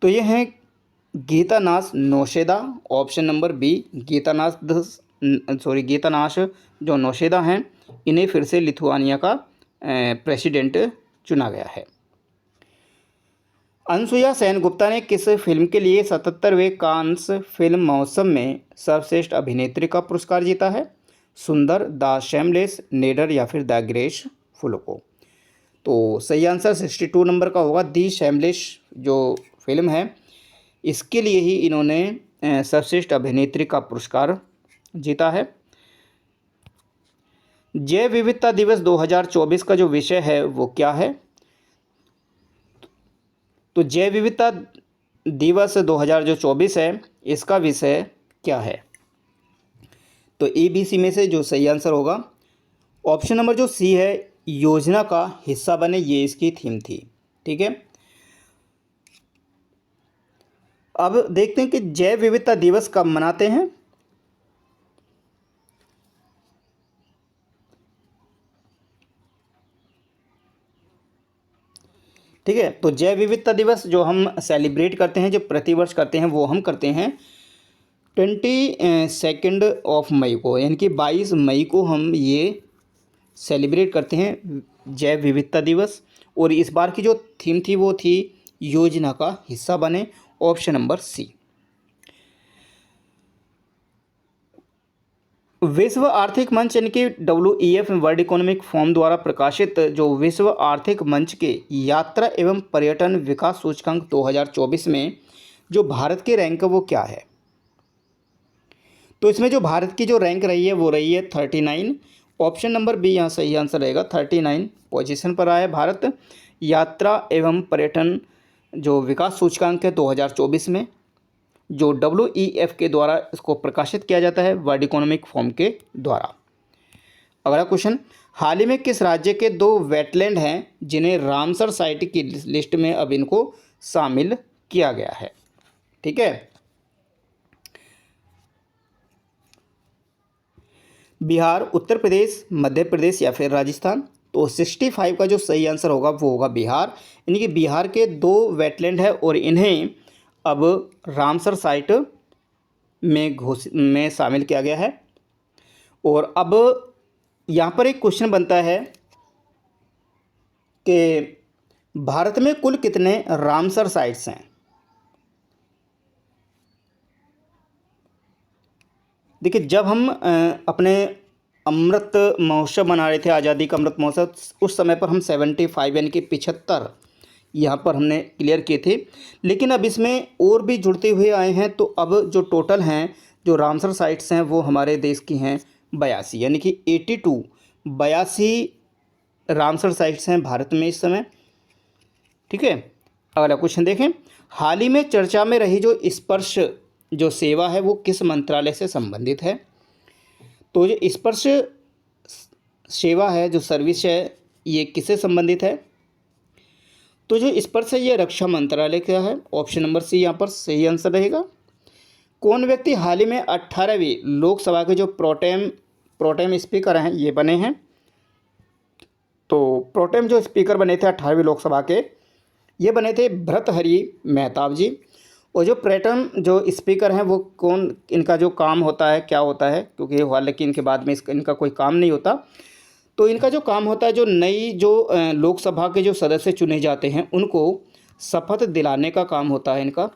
तो ये हैं गीतानास नौसेदा, ऑप्शन नंबर बी, गीतानास जो नौसेदा हैं इन्हें फिर से लिथुआनिया का प्रेसिडेंट चुना गया है। अनसुया सेनगुप्ता ने किस फिल्म के लिए 77वें कांस फिल्म महोत्सव में सर्वश्रेष्ठ अभिनेत्री का पुरस्कार जीता है? सुंदर, द शेमलेस, नेडर या फिर द ग्रेस फुल्को? तो सही आंसर 62 नंबर का होगा। दी शेमलेस जो फिल्म है इसके लिए ही इन्होंने सर्वश्रेष्ठ अभिनेत्री का पुरस्कार जीता है। जैव विविधता दिवस 2024 का जो विषय है वो क्या है? तो जैव विविधता दिवस 2024 है इसका विषय क्या है? तो ABC में से जो सही आंसर होगा ऑप्शन नंबर जो सी है, योजना का हिस्सा बने, ये इसकी थीम थी, ठीक है। अब देखते हैं कि जैव विविधता दिवस कब मनाते हैं। ठीक है, तो जैव विविधता दिवस जो हम सेलिब्रेट करते हैं, जो प्रतिवर्ष करते हैं, वो हम करते हैं 22 मई को, यानी कि 22 मई को हम ये सेलिब्रेट करते हैं जैव विविधता दिवस। और इस बार की जो थीम थी वो थी योजना का हिस्सा बने, ऑप्शन नंबर सी। विश्व आर्थिक मंच यानी कि WEF वर्ल्ड इकोनॉमिक फोरम द्वारा प्रकाशित जो विश्व आर्थिक मंच के यात्रा एवं पर्यटन विकास सूचकांक 2024 में जो भारत की रैंक वो क्या है? तो इसमें जो भारत की जो रैंक रही है वो रही है 39, ऑप्शन नंबर बी यहाँ सही आंसर रहेगा। 39 पोजीशन पर आया है भारत यात्रा एवं पर्यटन जो विकास सूचकांक है 2024 में, जो WEF के द्वारा इसको प्रकाशित किया जाता है वर्ल्ड इकोनॉमिक फोरम के द्वारा। अगला क्वेश्चन, हाल ही में किस राज्य के 2 वेटलैंड हैं जिन्हें रामसर साइट की लिस्ट में अब इनको शामिल किया गया है? ठीक है, बिहार, उत्तर प्रदेश, मध्य प्रदेश या फिर राजस्थान? तो 65 का जो सही आंसर होगा वो होगा बिहार, यानी कि बिहार के 2 वेटलैंड है और इन्हें अब रामसर साइट में शामिल किया गया है। और अब यहाँ पर एक क्वेश्चन बनता है कि भारत में कुल कितने रामसर साइट्स हैं। देखिए, जब हम अपने अमृत महोत्सव मना रहे थे, आज़ादी का अमृत महोत्सव, उस समय पर हम 75 यानी कि 75 यहाँ पर हमने क्लियर किए थे। लेकिन अब इसमें और भी जुड़ते हुए आए हैं, तो अब जो टोटल हैं, जो रामसर साइट्स हैं, वो हमारे देश की हैं 82, यानी कि 82 रामसर साइट्स हैं भारत में इस समय। ठीक है, अगला क्वेश्चन देखें। हाल ही में चर्चा में रही जो स्पर्श जो सेवा है वो किस मंत्रालय से संबंधित है। तो जो स्पर्श सेवा है, जो सर्विस है, ये किससे संबंधित है। तो जो स्पर्श है ये रक्षा मंत्रालय का है। ऑप्शन नंबर सी यहाँ पर सही आंसर रहेगा। कौन व्यक्ति हाल ही में 18वीं लोकसभा के जो प्रोटेम स्पीकर हैं ये बने हैं। तो प्रोटेम जो स्पीकर बने थे 18वीं लोकसभा के, ये बने थे भर्तृहरि मेहताब जी। और जो प्रोटेम जो स्पीकर हैं वो कौन, इनका जो काम होता है क्या होता है, क्योंकि हालांकि इनके बाद में इनका कोई काम नहीं होता। तो इनका जो काम होता है, जो नई जो लोकसभा के जो सदस्य चुने जाते हैं उनको शपथ दिलाने का काम होता है इनका,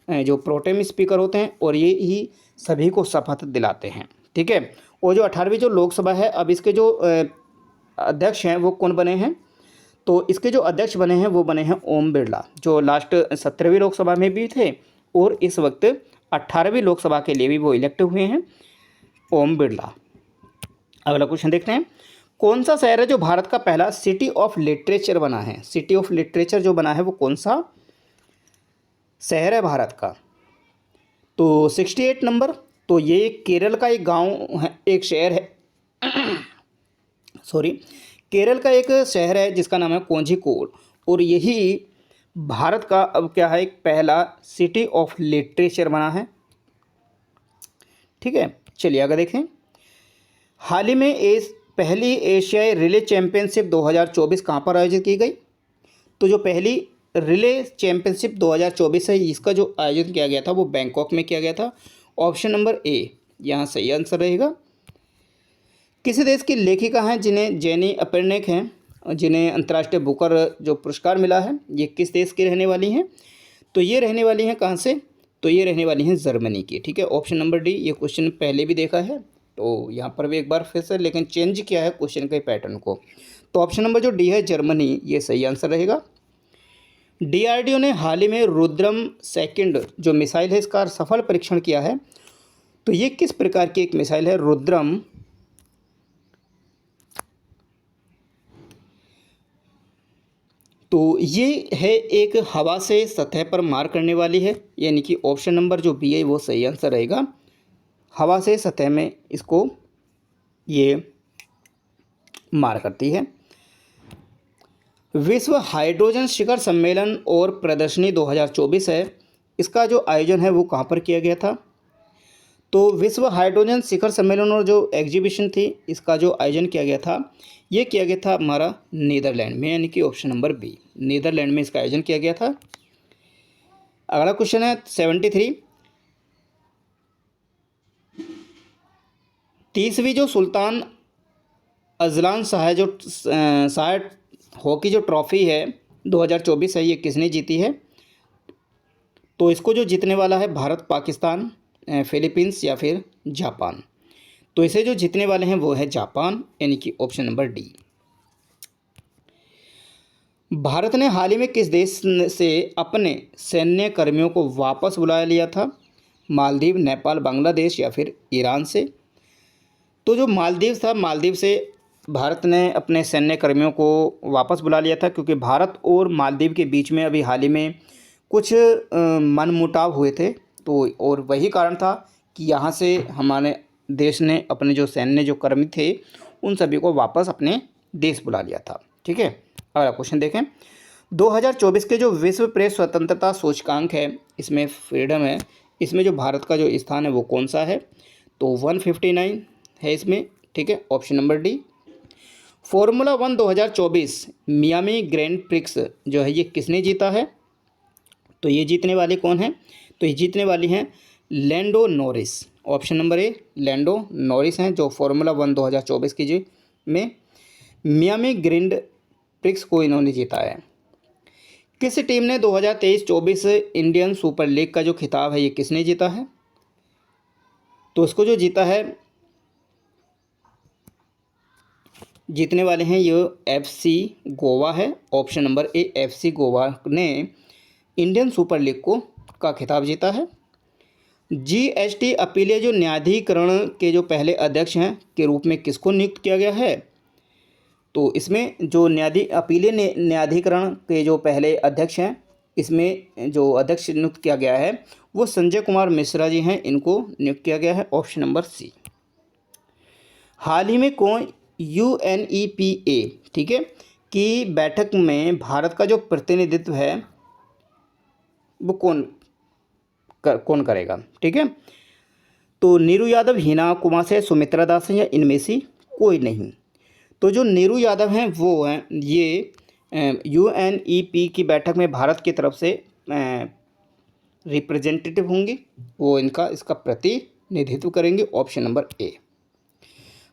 जो प्रोटेम स्पीकर होते हैं, और ये ही सभी को शपथ दिलाते हैं। ठीक है, और जो 18वीं जो लोकसभा है, अब इसके जो अध्यक्ष हैं वो कौन बने हैं। तो इसके जो अध्यक्ष बने हैं वो बने हैं ओम बिरला, जो लास्ट 17वीं लोकसभा में भी थे और इस वक्त 18वीं लोकसभा के लिए भी वो इलेक्ट हुए हैं, ओम बिरला। अगला क्वेश्चन देखते हैं। कौन सा शहर है जो भारत का पहला सिटी ऑफ लिटरेचर बना है। सिटी ऑफ लिटरेचर जो बना है वो कौन सा शहर है भारत का। तो 68 नंबर। तो ये केरल का एक गांव है, एक शहर है सॉरी, केरल का एक शहर है जिसका नाम है कोझिकोड, और यही भारत का अब क्या है, एक पहला सिटी ऑफ लिटरेचर बना है। ठीक है, चलिए आगे देखें। हाल ही में पहली एशियाई रिले चैंपियनशिप 2024 कहाँ पर आयोजित की गई। तो जो पहली रिले चैंपियनशिप 2024 है, इसका जो आयोजन किया गया था वो बैंकॉक में किया गया था। ऑप्शन नंबर ए यहाँ सही आंसर रहेगा। किसी देश की लेखिका हैं जिन्हें जेनी अपेर्नेक हैं, जिन्हें अंतर्राष्ट्रीय बुकर जो पुरस्कार मिला है, ये किस देश की रहने वाली हैं। तो ये रहने वाली हैं कहाँ से, तो ये रहने वाली हैं जर्मनी की। ठीक है, ऑप्शन नंबर डी। ये क्वेश्चन पहले भी देखा है, तो यहाँ पर भी एक बार फिर से लेकिन चेंज किया है क्वेश्चन के पैटर्न को। तो ऑप्शन नंबर जो डी है जर्मनी, ये सही आंसर रहेगा। DRDO ने हाल ही में रुद्रम सेकंड जो मिसाइल है इसका सफल परीक्षण किया है। तो ये किस प्रकार की एक मिसाइल है रुद्रम। तो ये है एक हवा से सतह पर मार करने वाली है, यानी कि ऑप्शन नंबर जो बी है वो सही आंसर रहेगा। हवा से सतह में इसको ये मार करती है। विश्व हाइड्रोजन शिखर सम्मेलन और प्रदर्शनी 2024 है, इसका जो आयोजन है वो कहाँ पर किया गया था। तो विश्व हाइड्रोजन शिखर सम्मेलन और जो एग्जीबिशन थी इसका जो आयोजन किया गया था, ये किया गया था हमारा नीदरलैंड में, यानी कि ऑप्शन नंबर बी, नीदरलैंड में इसका आयोजन किया गया था। अगला क्वेश्चन है 73। 30वीं जो सुल्तान अजलान शाह हॉकी जो ट्रॉफ़ी है 2024 है, ये किसने जीती है। तो इसको जो जीतने वाला है भारत, पाकिस्तान, फिलीपींस या फिर जापान। तो इसे जो जीतने वाले हैं वो है जापान, यानी कि ऑप्शन नंबर डी। भारत ने हाल ही में किस देश से अपने सैन्य कर्मियों को वापस बुला लिया था। मालदीव, नेपाल, बांग्लादेश या फिर ईरान से। तो जो मालदीव था, मालदीव से भारत ने अपने सैन्य कर्मियों को वापस बुला लिया था, क्योंकि भारत और मालदीव के बीच में अभी हाल ही में कुछ मनमुटाव हुए थे। तो और वही कारण था कि यहाँ से हमारे देश ने अपने जो सैन्य जो कर्मी थे उन सभी को वापस अपने देश बुला लिया था। ठीक है, अगला क्वेश्चन देखें। 2024 के जो विश्व प्रेस स्वतंत्रता सूचकांक है, इसमें फ्रीडम है, इसमें जो भारत का जो स्थान है वो कौन सा है। तो 159 है इसमें। ठीक है, option number D. Formula 1 2024 Miami grand prix जो है ये किसने जीता है। तो ये जीतने वाले कौन हैं। तो ये जीतने वाली हैं Lando Norris. Option number A Lando Norris हैं जो फार्मूला 1 2024 की में मियामी ग्रैंड प्रिक्स को इन्होंने जीता है। किस टीम ने 2023-24 इंडियन सुपर लीग का जो खिताब है ये किसने जीता है? तो इसको जो जीता है, जीतने वाले हैं ये FC गोवा है। ऑप्शन नंबर ए FC गोवा ने इंडियन सुपर लीग को का खिताब जीता है। GST अपीलीय जो न्यायाधिकरण के जो पहले अध्यक्ष हैं के रूप में किसको नियुक्त किया गया है? तो इसमें जो अपीलीय न्यायाधिकरण के जो पहले अध्यक्ष हैं, इसमें जो अध्यक्ष नियुक्त किया गया है वो संजय कुमार मिश्रा जी हैं, इनको नियुक्त किया गया है। Option number C. हाल ही में कौन UNEPA, ठीक है, की बैठक में भारत का जो प्रतिनिधित्व है वो कौन करेगा? ठीक है, तो नीरू यादव, हिना कुमार से, सुमित्रा दास हैं या इनमें से कोई नहीं। तो जो नीरू यादव हैं वो हैं ये UNEP की बैठक में भारत की तरफ से रिप्रेजेंटेटिव होंगे, वो इसका प्रतिनिधित्व करेंगे। ऑप्शन नंबर ए।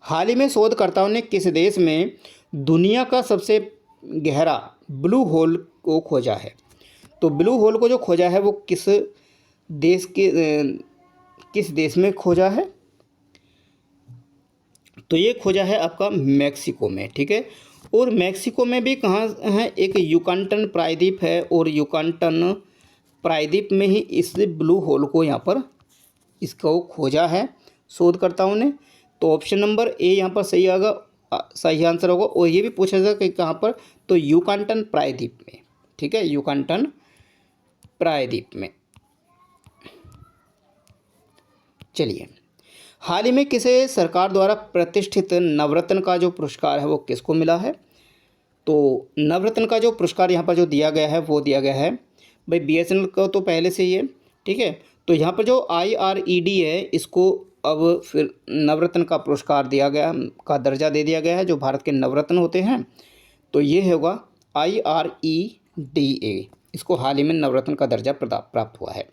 हाल ही में शोधकर्ताओं ने किस देश में दुनिया का सबसे गहरा ब्लू होल को खोजा है? तो ब्लू होल को जो खोजा है वो किस देश में खोजा है? तो ये खोजा है आपका मैक्सिको में। ठीक है, और मैक्सिको में भी कहाँ है? एक युकाटन प्रायद्वीप है, और युकाटन प्रायद्वीप में ही इस ब्लू होल को यहाँ पर इसको खोजा है शोधकर्ताओं ने। तो ऑप्शन नंबर ए यहाँ पर सही आंसर होगा। और ये भी पूछा जाएगा कि कहाँ पर? तो युकाटन प्रायद्वीप में। ठीक है, युकाटन प्रायद्वीप में। चलिए, हाल ही में किसे सरकार द्वारा प्रतिष्ठित नवरत्न का जो पुरस्कार है वो किसको मिला है? तो नवरत्न का जो पुरस्कार यहाँ पर जो दिया गया है वो दिया गया है भाई BSNL को तो पहले से ही है। ठीक है, तो यहाँ पर जो IRED है इसको अब फिर नवरत्न का पुरस्कार दिया गया, का दर्जा दे दिया गया है, जो भारत के नवरत्न होते हैं। तो ये होगा IREDA, इसको हाल ही में नवरत्न का दर्जा प्राप्त हुआ है।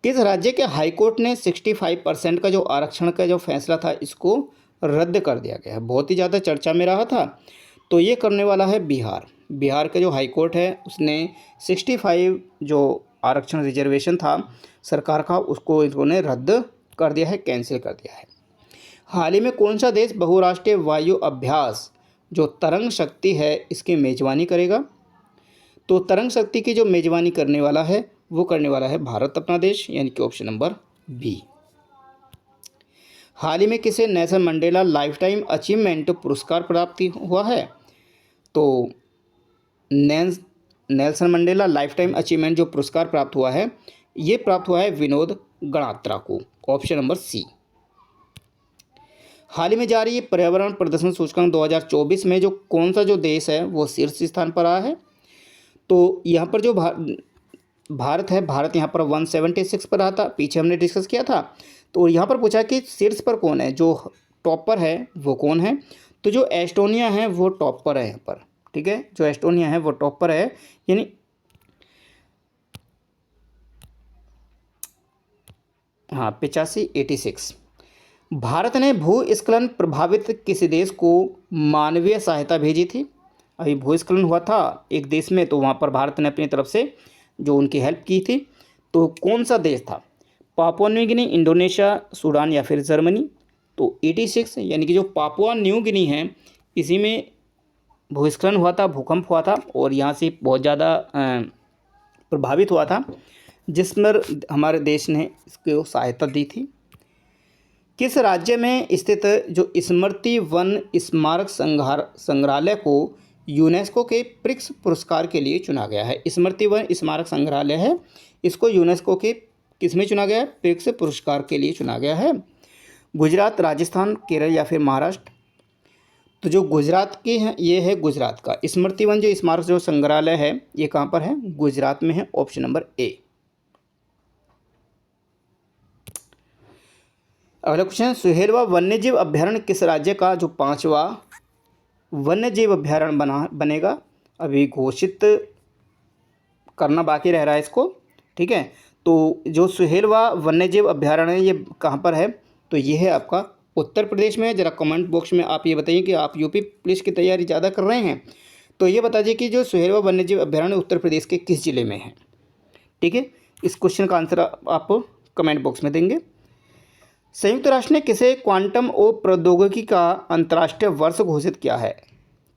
किस राज्य के हाईकोर्ट ने 65% का जो आरक्षण का जो फैसला था इसको रद्द कर दिया गया है? बहुत ही ज़्यादा चर्चा में रहा था। तो ये करने वाला है बिहार। बिहार का जो हाईकोर्ट है उसने 65 जो आरक्षण रिजर्वेशन था सरकार का उसको इन्होंने रद्द कर दिया है, कैंसिल कर दिया है। हाल ही में कौन सा देश बहुराष्ट्रीय वायु अभ्यास जो तरंग शक्ति है इसकी मेजबानी करेगा? तो तरंग शक्ति की जो मेजबानी करने वाला है वो करने वाला है भारत अपना देश, यानी कि ऑप्शन नंबर बी। हाल ही में किसे Nelson Mandela life time achievement पुरस्कार प्राप्ति हुआ है? तो Nelson Mandela life time achievement जो पुरस्कार प्राप्त हुआ है ये प्राप्त हुआ है विनोद गणात्रा को। Option number C. हाल ही में जारी पर्यावरण प्रदर्शन सूचकांक 2024 में जो कौन सा जो देश है वो शीर्ष स्थान पर आया है? तो यहाँ पर जो भारत है, भारत यहाँ पर 176 पर रहा था, पीछे हमने डिस्कस किया था। तो यहाँ पर पूछा कि शीर्ष पर कौन है, जो टॉप पर है वो कौन है? तो जो एस्टोनिया है वो टॉप पर है यहाँ पर। ठीक है, जो एस्टोनिया है वो टॉप पर है, यानी हाँ 86। भारत ने भूस्खलन प्रभावित किसी देश को मानवीय सहायता भेजी थी? अभी भूस्खलन हुआ था एक देश में, तो वहाँ पर भारत ने अपनी तरफ से जो उनकी हेल्प की थी। तो कौन सा देश था? Papua New Guinea, Indonesia, Sudan या फिर जर्मनी? तो 86 यानी कि जो पापुआ न्यू गिनी है इसी में भूस्खलन हुआ था, भूकंप हुआ था, और यहाँ से बहुत ज़्यादा प्रभावित हुआ था, जिस पर हमारे देश ने इसको सहायता दी थी। किस राज्य में स्थित जो स्मृति वन स्मारक संग्रहालय को यूनेस्को के प्रिक्स पुरस्कार के लिए चुना गया है? स्मृति वन स्मारक संग्रहालय है, इसको यूनेस्को के किसमें चुना गया है? प्रिक्स पुरस्कार के लिए चुना गया है। गुजरात, राजस्थान, केरल या फिर महाराष्ट्र? तो जो गुजरात की है ये है गुजरात का स्मृति वन जो स्मारक जो संग्रहालय है ये कहाँ पर है? गुजरात में है। ऑप्शन नंबर ए। अगला क्वेश्चन, सुहेलवा वन्यजीव अभ्यारण्य किस राज्य का जो 5वां वन्यजीव अभ्यारण्य बनेगा? अभी घोषित करना बाकी रह रहा है इसको। ठीक है, तो जो सुहेलवा वन्यजीव अभ्यारण्य ये कहाँ पर है, तो ये है आपका उत्तर प्रदेश में है। ज़रा कमेंट बॉक्स में आप ये बताइए कि आप यूपी पुलिस की तैयारी ज़्यादा कर रहे हैं, तो ये बता दीजिए कि जो सुहेलवा वन्यजीव अभ्यारण्य उत्तर प्रदेश के किस जिले में है। ठीक है, इस क्वेश्चन का आंसर आप कमेंट बॉक्स में देंगे। संयुक्त राष्ट्र ने किसे क्वांटम और प्रौद्योगिकी का अंतर्राष्ट्रीय वर्ष घोषित किया है।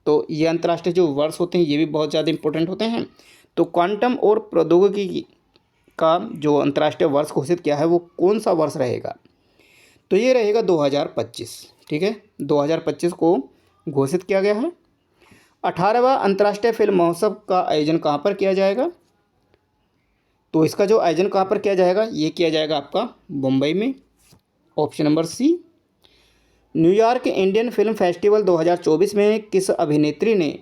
तो ये अंतर्राष्ट्रीय जो वर्ष होते हैं ये भी बहुत ज़्यादा इंपॉर्टेंट होते हैं। तो क्वांटम और प्रौद्योगिकी का जो अंतर्राष्ट्रीय वर्ष घोषित किया है वो कौन सा वर्ष रहेगा, तो ये रहेगा 2025। ठीक है, 2025 को घोषित किया गया है। 18वां अंतर्राष्ट्रीय फिल्म महोत्सव का आयोजन कहाँ पर किया जाएगा, तो इसका जो आयोजन कहाँ पर किया जाएगा, ये किया जाएगा आपका मुंबई में, option number C. New York Indian film festival 2024 में किस अभिनेत्री ने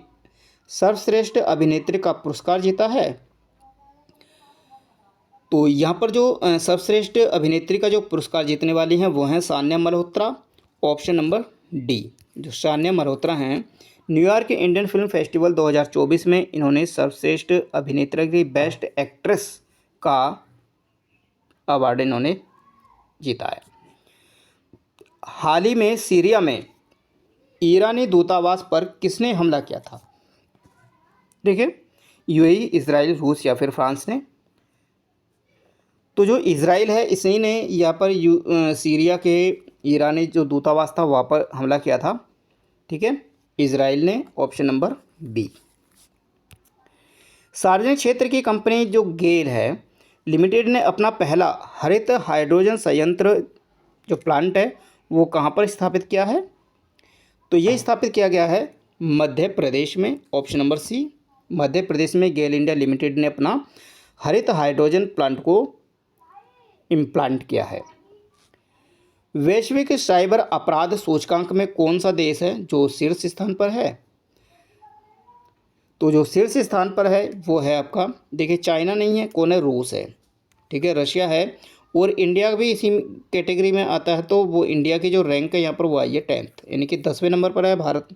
सर्वश्रेष्ठ अभिनेत्री का पुरस्कार जीता है। तो यहाँ पर जो सर्वश्रेष्ठ अभिनेत्री का जो पुरस्कार जीतने वाली हैं वो हैं Sanya Malhotra, option number D. जो सान्या मल्होत्रा हैं, न्यूयॉर्क इंडियन फिल्म फेस्टिवल 2024 में इन्होंने सर्वश्रेष्ठ अभिनेत्री की बेस्ट एक्ट्रेस का अवार्ड इन्होंने जीता है। हाल ही में सीरिया में ईरानी दूतावास पर किसने हमला किया था। देखिए, यूएई, इजराइल, रूस या फिर फ्रांस ने। तो जो इजराइल है इसी ने यहाँ पर सीरिया के ईरानी जो दूतावास था वहाँ पर हमला किया था। ठीक है, इजराइल ने, ऑप्शन नंबर बी। सार्वजनिक क्षेत्र की कंपनी जो गेल है लिमिटेड ने अपना पहला हरित हाइड्रोजन संयंत्र जो प्लांट है वो कहाँ पर स्थापित किया है, तो ये स्थापित किया गया है मध्य प्रदेश में, ऑप्शन नंबर सी। मध्य प्रदेश में गेल इंडिया लिमिटेड ने अपना हरित हाइड्रोजन प्लांट को इम्प्लांट किया है। वैश्विक साइबर अपराध सूचकांक में कौन सा देश है जो शीर्ष स्थान पर है, तो जो शीर्ष स्थान पर है वो है आपका, देखिए चाइना नहीं है, कौन है, रूस है। ठीक है, रशिया है, और इंडिया भी इसी कैटेगरी में आता है। तो वो इंडिया की जो रैंक है यहाँ पर वो आई है 10th, यानी कि 10वें नंबर पर है भारत।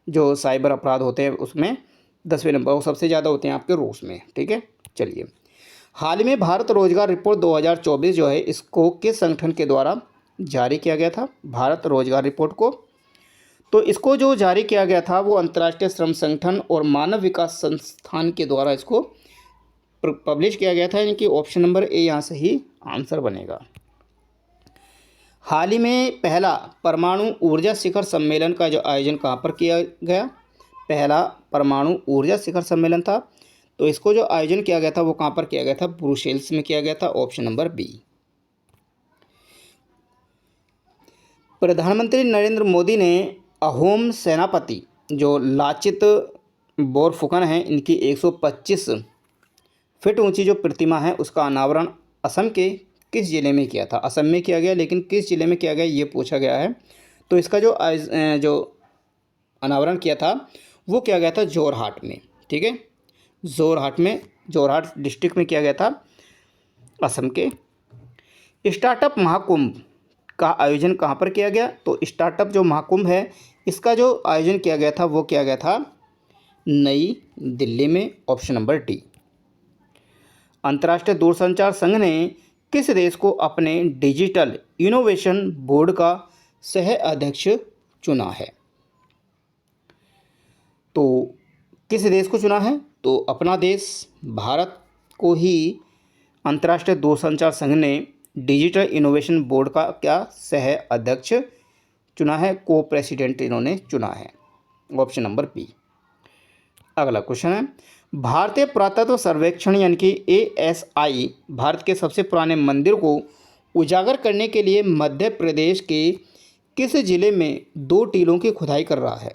जो साइबर अपराध होते हैं उसमें 10वें नंबर, वो सबसे ज़्यादा होते हैं आपके रूस में। ठीक है, चलिए, हाल ही में भारत रोजगार रिपोर्ट 2024 जो है इसको किस संगठन के द्वारा जारी किया गया था, भारत रोजगार रिपोर्ट को। तो इसको जो जारी किया गया था वो अंतर्राष्ट्रीय श्रम संगठन और मानव विकास संस्थान के द्वारा इसको पब्लिश किया गया था, यानी कि ऑप्शन नंबर ए यहाँ से ही आंसर बनेगा। हाल ही में पहला परमाणु ऊर्जा शिखर सम्मेलन का जो आयोजन कहाँ पर किया गया, पहला परमाणु ऊर्जा शिखर सम्मेलन था, तो इसको जो आयोजन किया गया था वो कहाँ पर किया गया था, ब्रुसेल्स में किया गया था, ऑप्शन नंबर बी। प्रधानमंत्री नरेंद्र मोदी ने अहोम सेनापति जो लाचित बोरफुकन हैं इनकी 125 फीट ऊंची जो प्रतिमा है उसका अनावरण असम के किस ज़िले में किया था। असम में किया गया, लेकिन किस ज़िले में किया गया ये पूछा गया है। तो इसका जो अनावरण किया था वो किया गया था जोरहाट में। ठीक है, जोरहाट में, जोरहाट डिस्ट्रिक्ट में किया गया था असम के। स्टार्टअप महाकुंभ का आयोजन कहाँ पर किया गया, तो स्टार्टअप जो महाकुंभ है इसका जो आयोजन किया गया था वो किया गया था नई दिल्ली में, ऑप्शन नंबर डी। अंतर्राष्ट्रीय दूरसंचार संघ ने किस देश को अपने डिजिटल इनोवेशन बोर्ड का सह अध्यक्ष चुना है, तो किस देश को चुना है, तो अपना देश भारत को ही अंतर्राष्ट्रीय दूरसंचार संघ ने डिजिटल इनोवेशन बोर्ड का क्या सह अध्यक्ष चुना है, को प्रेसिडेंट इन्होंने चुना है, ऑप्शन नंबर बी। अगला क्वेश्चन है, भारतीय पुरातत्व सर्वेक्षण यानी कि ASI भारत के सबसे पुराने मंदिर को उजागर करने के लिए मध्य प्रदेश के किस जिले में 2 टीलों की खुदाई कर रहा है।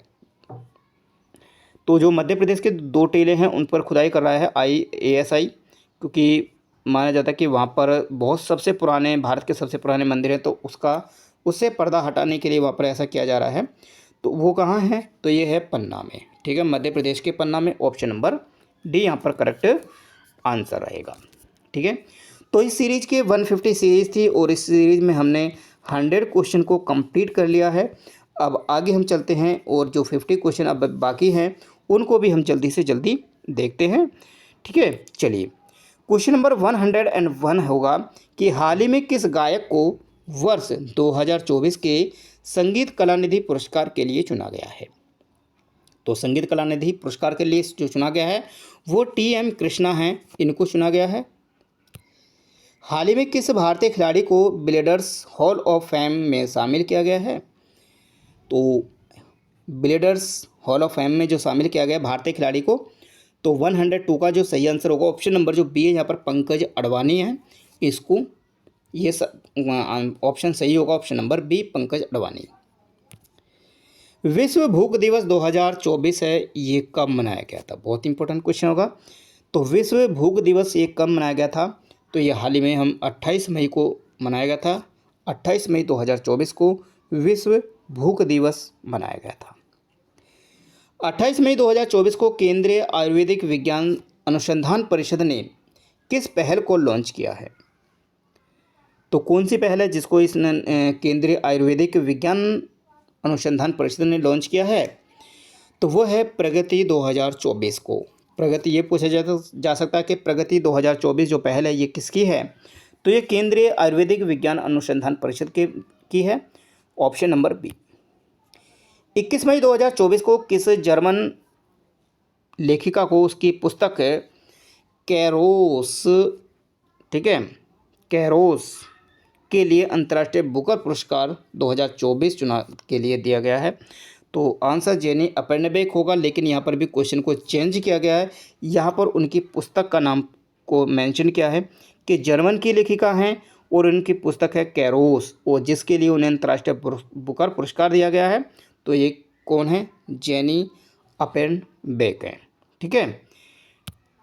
तो जो मध्य प्रदेश के 2 टीले हैं उन पर खुदाई कर रहा है ASI, क्योंकि माना जाता है कि वहाँ पर बहुत सबसे पुराने, भारत के सबसे पुराने मंदिर हैं, तो उससे पर्दा हटाने के लिए वहाँ पर ऐसा किया जा रहा है। तो वो कहाँ है, तो ये है पन्ना में। ठीक है, मध्य प्रदेश के पन्ना में, ऑप्शन नंबर डी यहाँ पर करेक्ट आंसर रहेगा। ठीक है, तो इस सीरीज़ के 150 सीरीज़ थी और इस सीरीज़ में हमने 100 क्वेश्चन को कंप्लीट कर लिया है। अब आगे हम चलते हैं और जो 50 क्वेश्चन अब बाकी हैं उनको भी हम जल्दी से जल्दी देखते हैं। ठीक है, चलिए, क्वेश्चन नंबर 101 होगा कि हाल ही में किस गायक को वर्ष 2024 के संगीत कलानिधि पुरस्कार के लिए चुना गया है। तो संगीत कलानिधि पुरस्कार के लिए जो चुना गया है वो टी.एम. कृष्णा हैं, इनको चुना गया है। हाल ही में किस भारतीय खिलाड़ी को बिलियर्ड्स हॉल ऑफ फेम में शामिल किया गया है। तो बिलियर्ड्स हॉल ऑफ फेम में जो शामिल किया गया भारतीय खिलाड़ी को, तो 102 का जो सही आंसर होगा ऑप्शन नंबर जो बी है, यहाँ पर पंकज अडवाणी है। इसको ये ऑप्शन सही होगा, option number B Pankaj Advani. विश्व भूख दिवस 2024 है, ये कब मनाया गया था। बहुत इंपॉर्टेंट क्वेश्चन होगा। तो विश्व भूख दिवस ये कब मनाया गया था, तो ये हाल ही में हम 28 मई को मनाया गया था। 28 मई 2024 को विश्व भूख दिवस मनाया गया था। 28 मई 2024 को केंद्रीय आयुर्वेदिक विज्ञान अनुसंधान परिषद ने किस पहल को लॉन्च किया है। तो कौन सी पहल है जिसको इस केंद्रीय आयुर्वेदिक विज्ञान अनुसंधान परिषद ने लॉन्च किया है, तो वो है प्रगति 2024 को। प्रगति ये पूछा जा सकता है कि प्रगति 2024 जो पहल है ये किसकी है, तो ये केंद्रीय आयुर्वेदिक विज्ञान अनुसंधान परिषद की है, ऑप्शन नंबर बी। 21 मई 2024 को किस जर्मन लेखिका को उसकी पुस्तक कैरोस, ठीक है, कैरोस के लिए अंतर्राष्ट्रीय बुकर पुरस्कार 2024 चुनाव के लिए दिया गया है। तो आंसर जेनी अपेर्नबेक होगा, लेकिन यहाँ पर भी क्वेश्चन को चेंज किया गया है। यहाँ पर उनकी पुस्तक का नाम को मेंशन किया है कि जर्मन की लेखिका हैं और उनकी पुस्तक है कैरोस, और जिसके लिए उन्हें अंतर्राष्ट्रीय बुकर पुरस्कार दिया गया है। तो ये कौन है, जेनी अपेर्नबेक है, ठीक है।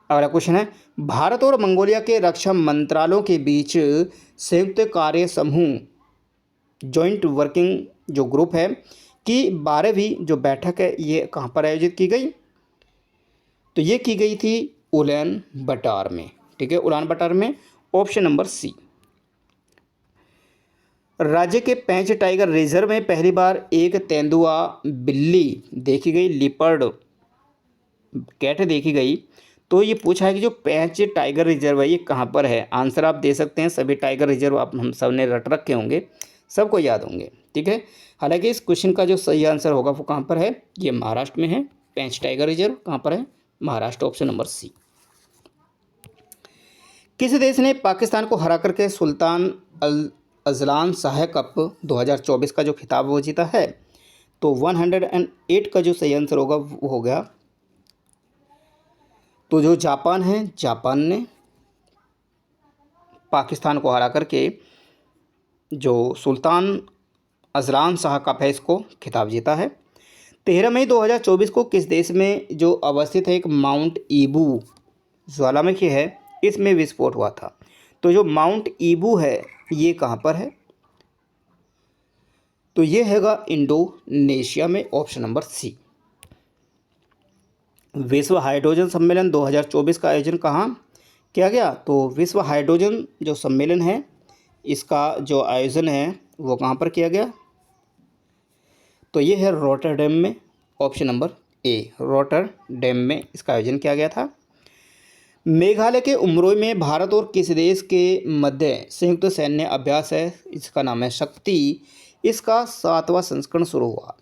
अगला क्वेश्चन है, भारत और मंगोलिया के रक्षा मंत्रालयों के बीच संयुक्त कार्य समूह जॉइंट वर्किंग जो ग्रुप है की 12वीं जो बैठक है ये कहाँ पर आयोजित की गई, तो ये की गई थी उलान बटार में, ठीक है, उलान बटार में, ऑप्शन नंबर सी। राज्य के पेंच टाइगर रिजर्व में पहली बार एक तेंदुआ बिल्ली देखी गई, लिपर्ड कैट देखी गई। तो ये पूछा है कि जो पेंच टाइगर रिजर्व है ये कहाँ पर है। आंसर आप दे सकते हैं, सभी टाइगर रिजर्व आप हम सब ने रट रखे होंगे, सबको याद होंगे, ठीक है। हालांकि इस क्वेश्चन का जो सही आंसर होगा वो कहाँ पर है, ये महाराष्ट्र में है। पेंच टाइगर रिजर्व कहाँ पर है, महाराष्ट्र, ऑप्शन नंबर सी। किस देश ने पाकिस्तान को हरा करके सुल्तान अजलान शाह कप 2024 का जो खिताब वो जीता है। तो 108 का जो सही आंसर होगा वो हो गया, तो जो जापान है, जापान ने पाकिस्तान को हरा करके जो सुल्तान अजलान शाह कप है इसको खिताब जीता है। 13 मई 2024 को किस देश में जो अवस्थित है एक माउंट ईबू ज्वालामुखी है, इसमें विस्फोट हुआ था। तो जो माउंट ईबू है ये कहाँ पर है, तो ये हैगा इंडोनेशिया में, ऑप्शन नंबर सी। विश्व हाइड्रोजन सम्मेलन 2024 का आयोजन कहाँ किया गया, तो विश्व हाइड्रोजन जो सम्मेलन है इसका जो आयोजन है वो कहाँ पर किया गया, तो ये है रॉटरडैम में, ऑप्शन नंबर ए, रॉटरडैम में इसका आयोजन किया गया था। मेघालय के उमरोई में भारत और किस देश के मध्य संयुक्त सैन्य अभ्यास है, इसका नाम है शक्ति, इसका 7वां संस्करण शुरू हुआ।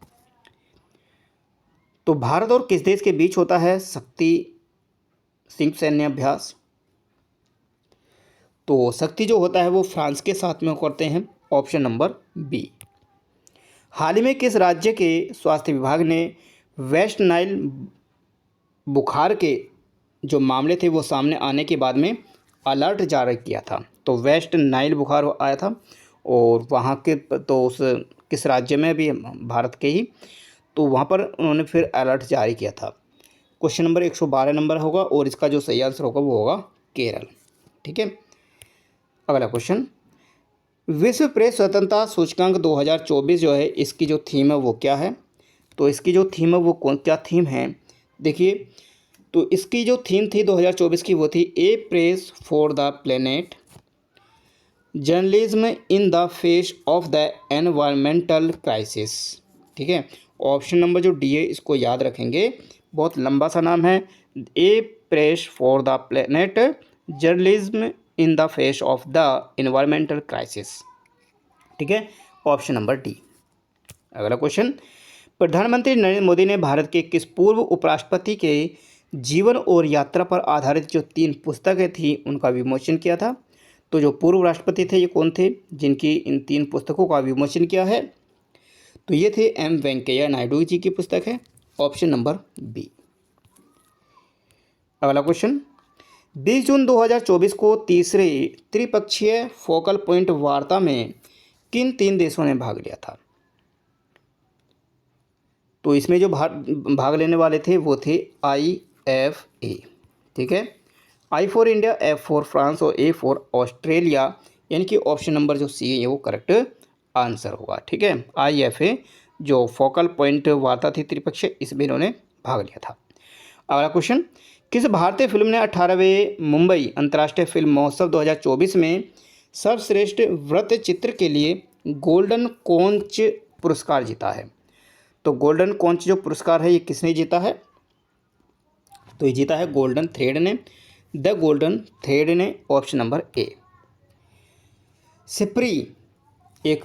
तो भारत और किस देश के बीच होता है शक्ति संयुक्त सैन्य अभ्यास, तो शक्ति जो होता है वो फ्रांस के साथ में करते हैं, ऑप्शन नंबर बी। हाल ही में किस राज्य के स्वास्थ्य विभाग ने वेस्ट नाइल बुखार के जो मामले थे वो सामने आने के बाद में अलर्ट जारी किया था। तो वेस्ट नाइल बुखार आया था और वहाँ के तो उस किस राज्य में भी, भारत के ही, तो वहाँ पर उन्होंने फिर अलर्ट जारी किया था। क्वेश्चन नंबर 112 नंबर होगा और इसका जो सही आंसर होगा वो होगा केरल, ठीक है। अगला क्वेश्चन, विश्व प्रेस स्वतंत्रता सूचकांक 2024 जो है इसकी जो थीम है वो क्या है, तो इसकी जो थीम है वो क्या थीम है, देखिए, तो इसकी जो थीम थी 2024 की वो थी a press for the planet, journalism in the face of the environmental crisis, ठीक है। ऑप्शन नंबर जो डी है इसको याद रखेंगे, बहुत लंबा सा नाम है, a press for the planet, journalism in the face of the environmental crisis. ठीक है, ऑप्शन नंबर डी। अगला क्वेश्चन, प्रधानमंत्री नरेंद्र मोदी ने भारत के किस पूर्व उपराष्ट्रपति के जीवन और यात्रा पर आधारित जो 3 पुस्तकें थी उनका विमोचन किया था? तो जो पूर्व राष्ट्रपति थे ये कौन थे जिनकी इन 3 पुस्तकों का विमोचन किया है? तो ये थे एम वेंकैया नायडू जी की पुस्तक है, ऑप्शन नंबर बी। अगला क्वेश्चन, 20 जून 2024 को तीसरे त्रिपक्षीय फोकल पॉइंट वार्ता में किन 3 देशों ने भाग लिया था? तो इसमें जो भाग लेने वाले थे वो थे IFA। ठीक है, I for India, F for France और A फॉर ऑस्ट्रेलिया, यानी कि ऑप्शन नंबर जो सी है वो करेक्ट आंसर होगा। ठीक है, IFA जो फोकल पॉइंट वार्ता थी त्रिपक्षीय, इसमें इन्होंने भाग लिया था। अगला क्वेश्चन, किस भारतीय फिल्म ने 18वें मुंबई अंतर्राष्ट्रीय फिल्म महोत्सव 2024 में सर्वश्रेष्ठ वृत्त चित्र के लिए गोल्डन कोंच पुरस्कार जीता है? तो गोल्डन कोंच जो पुरस्कार है ये किसने जीता है? तो ये जीता है गोल्डन थ्रेड ने, द गोल्डन थ्रेड ने, ऑप्शन नंबर ए। सिप्री एक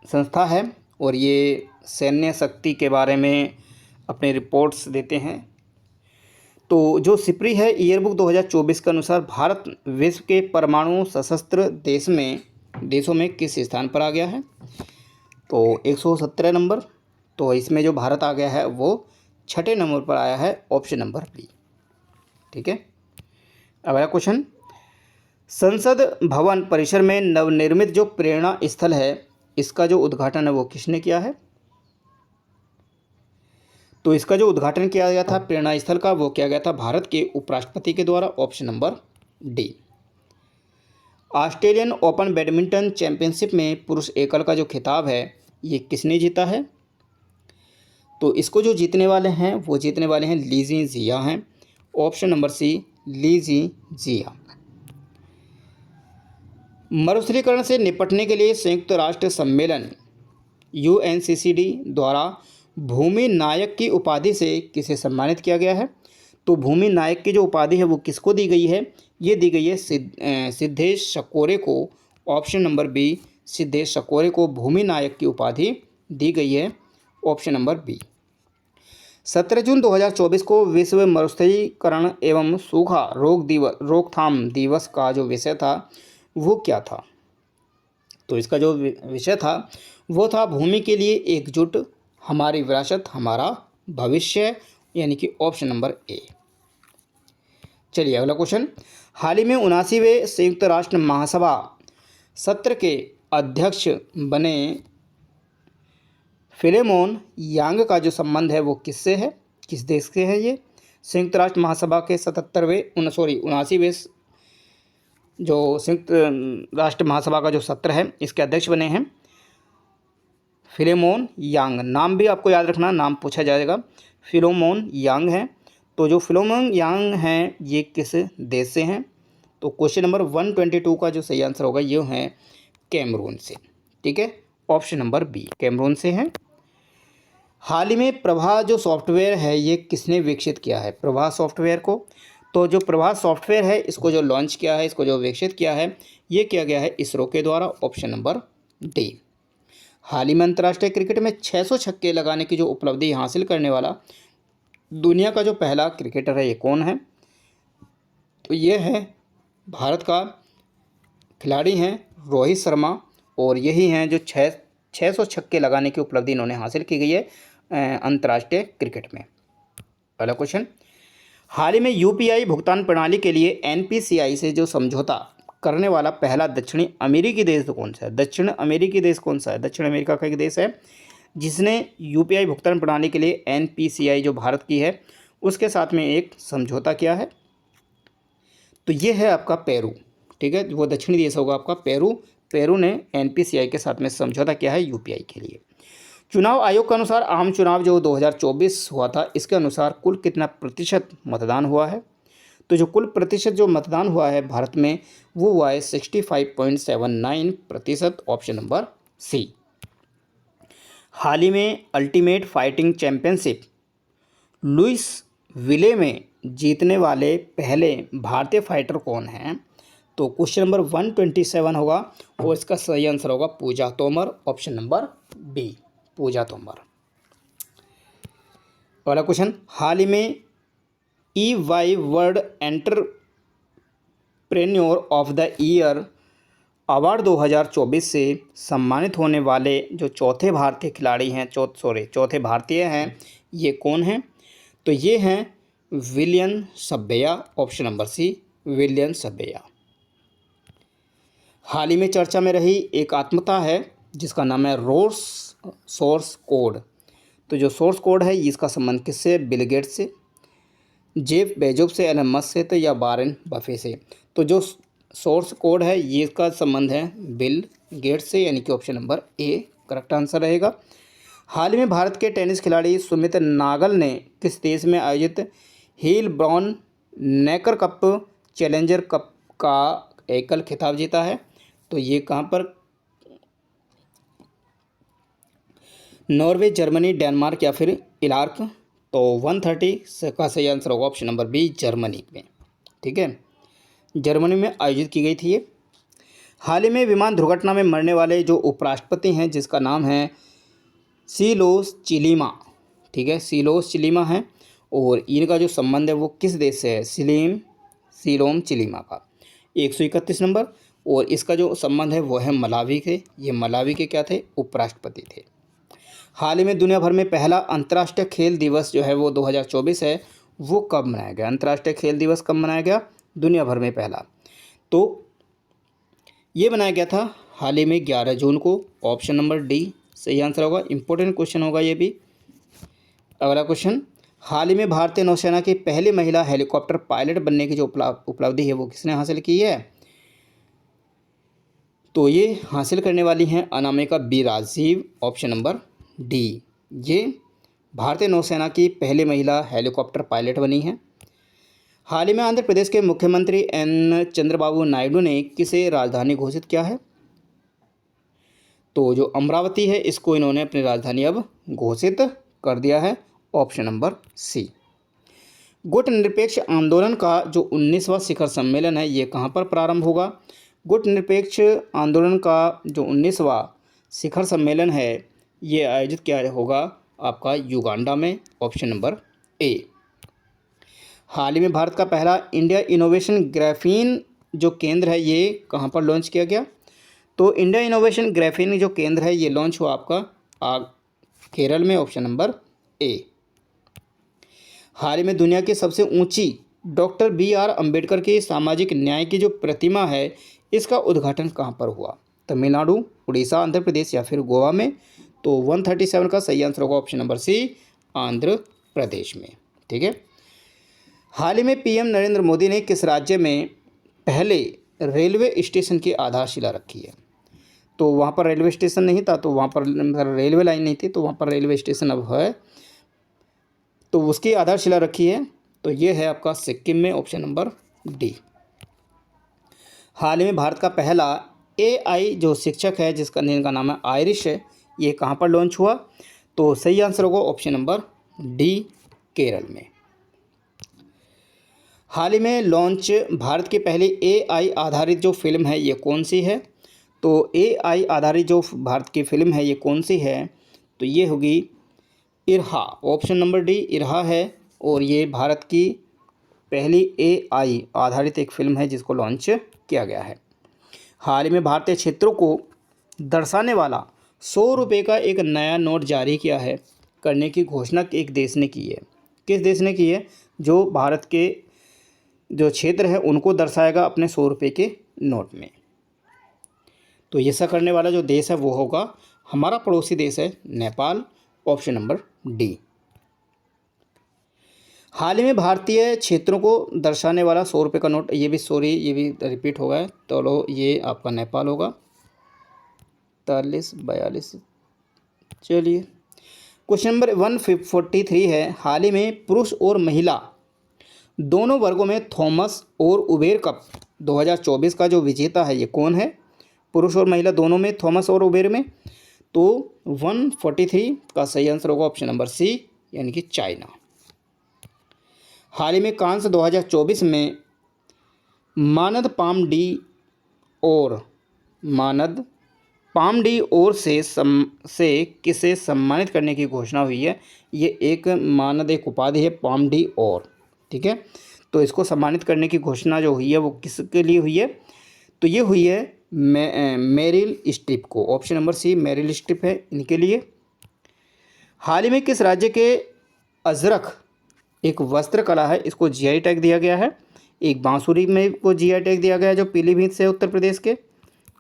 संस्था है और ये सैन्य शक्ति के बारे में अपने रिपोर्ट्स देते हैं। तो जो सिप्री है ईयरबुक 2024 के अनुसार भारत विश्व के परमाणु सशस्त्र देशों में किस स्थान पर आ गया है? तो 117 नंबर। तो इसमें जो भारत आ गया है वो 6ठे नंबर पर आया है, ऑप्शन नंबर बी। ठीक है, अगला क्वेश्चन, संसद भवन परिसर में नवनिर्मित जो प्रेरणा स्थल है इसका जो उद्घाटन है वो किसने किया है? तो इसका जो उद्घाटन किया गया था प्रेरणा स्थल का वो किया गया था भारत के उपराष्ट्रपति के द्वारा, option number D. Australian open badminton championship में पुरुष एकल का जो खिताब है ये किसने जीता है? तो इसको जो जीतने वाले हैं वो जीतने वाले हैं ली जी जिया हैं, ऑप्शन नंबर सी, ली जी जिया। मरुस्थलीकरण से निपटने के लिए संयुक्त राष्ट्र सम्मेलन UNCCD द्वारा भूमि नायक की उपाधि से किसे सम्मानित किया गया है? तो भूमि नायक की जो उपाधि है वो किसको दी गई है? ये दी गई है सिद्धेश सकौरे को, ऑप्शन नंबर बी, सिद्धेश सकौरे को भूमि नायक की उपाधि दी गई है, ऑप्शन नंबर बी। 17 जून 2024 को विश्व मरुस्थलीकरण एवं सूखा रोकथाम दिवस का जो विषय था वो क्या था? तो इसका जो विषय था वो था भूमि के लिए एकजुट, हमारी विरासत हमारा भविष्य, यानी कि ऑप्शन नंबर ए। चलिए अगला क्वेश्चन, हाल ही में 79वें संयुक्त राष्ट्र महासभा सत्र के अध्यक्ष बने फिलेमोन यांग का जो संबंध है वो किससे है, किस देश से है? ये संयुक्त राष्ट्र महासभा के 79वें जो संयुक्त राष्ट्र महासभा का जो सत्र है इसके अध्यक्ष बने हैं फिलेमोन यांग। नाम भी आपको याद रखना, नाम पूछा जाएगा, फिलेमोन यांग है। तो जो फिलेमोन यांग हैं ये किस देश से हैं? तो क्वेश्चन नंबर 122 का जो सही आंसर होगा ये है कैमरून से। ठीक है, ऑप्शन नंबर बी, कैमरून से हैं। हाल ही में प्रभा जो सॉफ्टवेयर है ये किसने विकसित किया है? प्रभा सॉफ्टवेयर को, तो जो प्रभा सॉफ्टवेयर है इसको जो लॉन्च किया है, इसको जो विकसित किया है ये किया गया है इसरो के द्वारा, ऑप्शन नंबर डी। हाल ही में अंतर्राष्ट्रीय क्रिकेट में 600 छक्के लगाने की जो उपलब्धि हासिल करने वाला दुनिया का जो पहला क्रिकेटर है ये कौन है? तो ये है भारत का खिलाड़ी हैं रोहित शर्मा, और यही हैं जो 600 छक्के लगाने की उपलब्धि इन्होंने हासिल की गई है अंतर्राष्ट्रीय क्रिकेट में। अगला क्वेश्चन, हाल ही में UPI भुगतान प्रणाली के लिए NPCI से जो समझौता करने वाला पहला दक्षिणी अमेरिकी देश तो कौन सा है? दक्षिण अमेरिकी देश कौन सा है? दक्षिण अमेरिका का एक देश है जिसने UPI भुगतान प्रणाली के लिए NPCI जो भारत की है उसके साथ में एक समझौता किया है। तो ये है आपका पेरू। ठीक है, वो दक्षिणी देश होगा आपका पेरू। पेरू ने NPCI के साथ में समझौता किया है UPI के लिए। चुनाव आयोग के अनुसार आम चुनाव जो 2024 हुआ था इसके अनुसार कुल कितना प्रतिशत मतदान हुआ है? तो जो कुल प्रतिशत जो मतदान हुआ है भारत में वो हुआ है 65.79%, ऑप्शन नंबर सी। हाल ही में अल्टीमेट फाइटिंग चैंपियनशिप लुइस विले में जीतने वाले पहले भारतीय फाइटर कौन हैं? तो क्वेश्चन नंबर 127 होगा और इसका सही आंसर होगा पूजा तोमर, ऑप्शन नंबर बी, पूजा तोमर। अगला क्वेश्चन, हाल ही में EY world entrepreneur of the year award 2024 से सम्मानित होने वाले जो चौथे भारतीय खिलाड़ी हैं, चौथे भारतीय हैं, ये कौन हैं? तो ये हैं विलियन सब्बैया, ऑप्शन नंबर सी, विलियन सब्बैया। हाल ही में चर्चा में रही एक आत्मकथा है जिसका नाम है सोर्स कोड। तो जो सोर्स कोड है इसका संबंध किससे? बिल गेट्स से, जेफ बेजोस से, एलन मस्क से, तो या वारेन बफे से। तो जो सोर्स कोड है ये इसका संबंध है बिल गेट्स से, यानी कि option number A correct answer रहेगा। हाल ही में भारत के टेनिस खिलाड़ी सुमित नागल ने किस देश में आयोजित Heilbronner Neckarcup Challenger Cup का एकल खिताब जीता है? तो ये कहाँ पर? नॉर्वे, जर्मनी, डेनमार्क या फिर इराक? तो 130 का सही आंसर होगा ऑप्शन नंबर बी, जर्मनी में। ठीक है, जर्मनी में आयोजित की गई थी ये। हाल ही में विमान दुर्घटना में मरने वाले जो उपराष्ट्रपति हैं जिसका नाम है सिलोस चिलिमा, ठीक है, सिलोस चिलिमा है, और इनका जो संबंध है वो किस देश से है? सिलोम चिलिमा का 131 नंबर, और इसका जो संबंध है वो है मलावी के। ये मलावी के क्या थे? उपराष्ट्रपति थे। हाल ही में दुनिया भर में पहला अंतर्राष्ट्रीय खेल दिवस जो है वो 2024 है, वो कब मनाया गया? अंतर्राष्ट्रीय खेल दिवस कब मनाया गया दुनिया भर में पहला? तो ये बनाया गया था हाल ही में 11 जून को, ऑप्शन नंबर डी सही आंसर होगा। इंपॉर्टेंट क्वेश्चन होगा ये भी। अगला क्वेश्चन, हाल ही में भारतीय नौसेना की पहली महिला हेलीकॉप्टर पायलट बनने की जो उपलब्धि है वो किसने हासिल की है? तो ये हासिल करने वाली हैं Anamika B Rajeev, option number D. ये भारतीय नौसेना की पहली महिला हेलीकॉप्टर पायलट बनी हैं। हाल ही में आंध्र प्रदेश के मुख्यमंत्री एन चंद्रबाबू नायडू ने किसे राजधानी घोषित किया है? तो जो अमरावती है इसको इन्होंने अपनी राजधानी अब घोषित कर दिया है, ऑप्शन नंबर सी। गुट निरपेक्ष आंदोलन का जो 19वां शिखर सम्मेलन है ये कहाँ पर प्रारंभ होगा? गुट निरपेक्ष आंदोलन का जो 19वां शिखर सम्मेलन है ये आयोजित किया होगा आपका युगांडा में, ऑप्शन नंबर ए। हाल ही में भारत का पहला इंडिया इनोवेशन ग्राफीन जो केंद्र है ये कहाँ पर लॉन्च किया गया? तो इंडिया इनोवेशन ग्राफीन जो केंद्र है ये लॉन्च हुआ आपका केरल में, ऑप्शन नंबर ए। हाल ही में दुनिया की सबसे ऊंची डॉक्टर BR अम्बेडकर की सामाजिक न्याय की जो प्रतिमा है इसका उद्घाटन कहाँ पर हुआ? तमिलनाडु, उड़ीसा, आंध्र प्रदेश या फिर गोवा में? तो 137 का सही आंसर होगा ऑप्शन नंबर सी, आंध्र प्रदेश में। ठीक है, हाल ही में PM नरेंद्र मोदी ने किस राज्य में पहले रेलवे स्टेशन की आधारशिला रखी है? तो वहाँ पर रेलवे स्टेशन नहीं था, तो वहाँ पर रेलवे लाइन नहीं थी, तो वहाँ पर रेलवे स्टेशन अब है, तो उसकी आधारशिला रखी है। तो ये है आपका सिक्किम में, ऑप्शन नंबर डी। हाल ही में भारत का पहला AI जो शिक्षक है जिसका नाम है आयरिश है, ये कहाँ पर लॉन्च हुआ? तो सही आंसर होगा ऑप्शन नंबर डी, केरल में। हाल ही में लॉन्च भारत की पहली AI आधारित जो फिल्म है ये कौन सी है? तो AI आधारित जो भारत की फिल्म है ये कौन सी है? तो ये होगी Irha, option number D Irha है, और ये भारत की पहली AI आधारित एक फिल्म है जिसको लॉन्च किया गया है। हाल ही में भारतीय क्षेत्रों को दर्शाने वाला 100 रुपये का एक नया नोट जारी किया है करने की घोषणा एक देश ने की है। किस देश ने की है? जो भारत के जो क्षेत्र है उनको दर्शाएगा अपने 100 रुपये के नोट में। तो ऐसा करने वाला जो देश है वो होगा हमारा पड़ोसी देश है नेपाल, ऑप्शन नंबर डी। हाल ही में भारतीय क्षेत्रों को दर्शाने वाला 100 रुपये का नोट, ये भी रिपीट हो गया है, तो ये आपका नेपाल होगा 43-42। चलिए क्वेश्चन नंबर 143 है, हाल ही में पुरुष और महिला दोनों वर्गों में थॉमस और उबेर कप 2024 का जो विजेता है ये कौन है? पुरुष और महिला दोनों में, थॉमस और उबेर में। तो 143 का सही आंसर होगा ऑप्शन नंबर सी, यानी कि चाइना। हाल ही में कांस 2024 में मानद पाम डी और से किसे सम्मानित करने की घोषणा हुई है। ये एक मानद एक उपाधि है पाम डी और, ठीक है। तो इसको सम्मानित करने की घोषणा जो हुई है वो किसके लिए हुई है, तो ये हुई है मेरिल स्ट्रिप को। Option number C Meryl Streep है इनके लिए। हाल ही में किस राज्य के अजरक एक वस्त्र कला है, इसको जीआई टैग दिया गया है। एक बांसुरी में को जीआई टैग दिया गया है जो पीलीभीत से उत्तर प्रदेश के,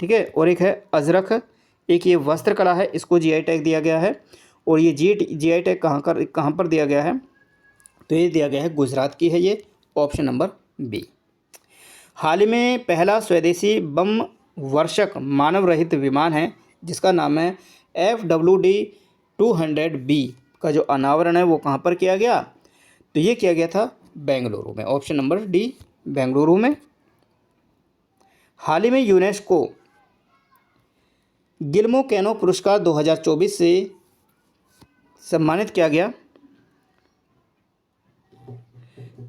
ठीक है। और एक है अजरक, एक ये वस्त्र कला है, इसको जीआई टैग दिया गया है। और ये जीआई टैग कहाँ पर दिया गया है, तो ये दिया गया है गुजरात की है ये, ऑप्शन नंबर बी। हाल ही में पहला स्वदेशी बम वर्षक मानव रहित विमान है जिसका नाम है FWD-200B का जो अनावरण है वो कहाँ पर किया गया, तो ये किया गया था बेंगलुरु में, ऑप्शन नंबर डी बेंगलुरु में। हाल ही में यूनेस्को गिल्मो कैनो पुरस्कार 2024 से सम्मानित किया गया,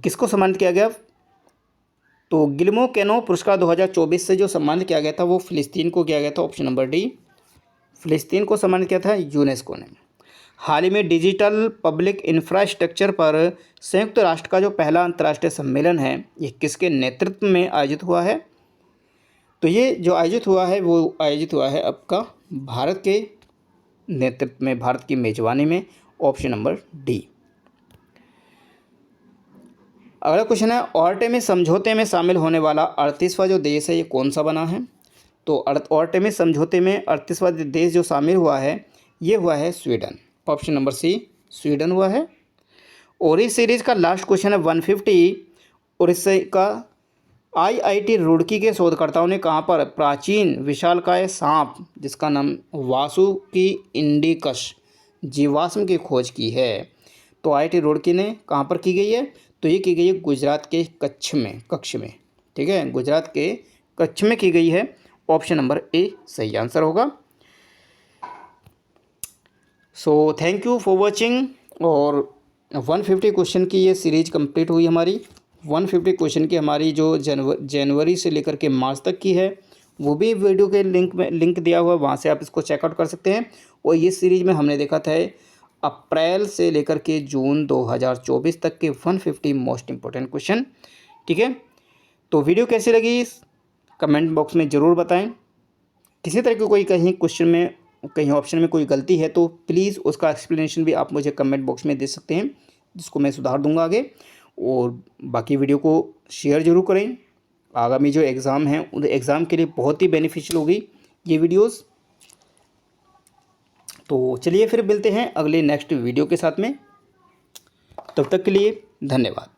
किसको सम्मानित किया गया, तो गिल्मो कैनो पुरस्कार 2024 से जो सम्मानित किया गया था वो फ़िलिस्तीन को किया गया था, ऑप्शन नंबर डी फ़िलिस्तीन को सम्मानित किया था यूनेस्को ने। हाल ही में डिजिटल पब्लिक इंफ्रास्ट्रक्चर पर संयुक्त राष्ट्र का जो पहला अंतर्राष्ट्रीय सम्मेलन है ये किसके नेतृत्व में आयोजित हुआ है, तो ये जो आयोजित हुआ है वो आयोजित हुआ है आपका भारत के नेतृत्व में, भारत की मेजबानी में, ऑप्शन नंबर डी। अगला क्वेश्चन है आर्टेमिस समझौते में शामिल होने वाला 38वां जो देश है ये कौन सा बना है, तो आर्टेमिस समझौते में 38वां देश जो शामिल हुआ है ये हुआ है Sweden, option number C Sweden हुआ है। और इस सीरीज का लास्ट क्वेश्चन है 150, और इससे का IIT रुड़की के शोधकर्ताओं ने कहाँ पर प्राचीन विशालकाय सांप जिसका नाम वासुकी इंडिकस जीवाश्म की खोज की है, तो IIT रुड़की ने कहाँ पर की गई है, तो ये की गई है गुजरात के कच्छ में, ठीक है, गुजरात के कच्छ में की गई है, ऑप्शन नंबर ए सही आंसर होगा। So thank you for watching. और 150 क्वेश्चन की ये सीरीज कंप्लीट हुई हमारी। 150 क्वेश्चन की हमारी जो जनवरी से लेकर के मार्च तक की है वो भी वीडियो के लिंक दिया हुआ है, वहाँ से आप इसको चेकआउट कर सकते हैं। और ये सीरीज में हमने देखा था अप्रैल से लेकर के जून 2024 तक के 150 मोस्ट इम्पोर्टेंट क्वेश्चन, ठीक है। तो वीडियो कैसी लगी कमेंट बॉक्स में ज़रूर बताएं। किसी तरह की कोई कहीं क्वेश्चन में कहीं ऑप्शन में कोई गलती है तो प्लीज़ उसका एक्सप्लेनेशन भी आप मुझे कमेंट बॉक्स में दे सकते हैं, जिसको मैं सुधार दूंगा आगे। और बाकी वीडियो को शेयर ज़रूर करें। आगामी जो एग्ज़ाम हैं उन एग्ज़ाम के लिए बहुत ही बेनिफिशियल होगी ये वीडियोस। तो चलिए फिर मिलते हैं अगले नेक्स्ट वीडियो के साथ में, तब तक के लिए धन्यवाद।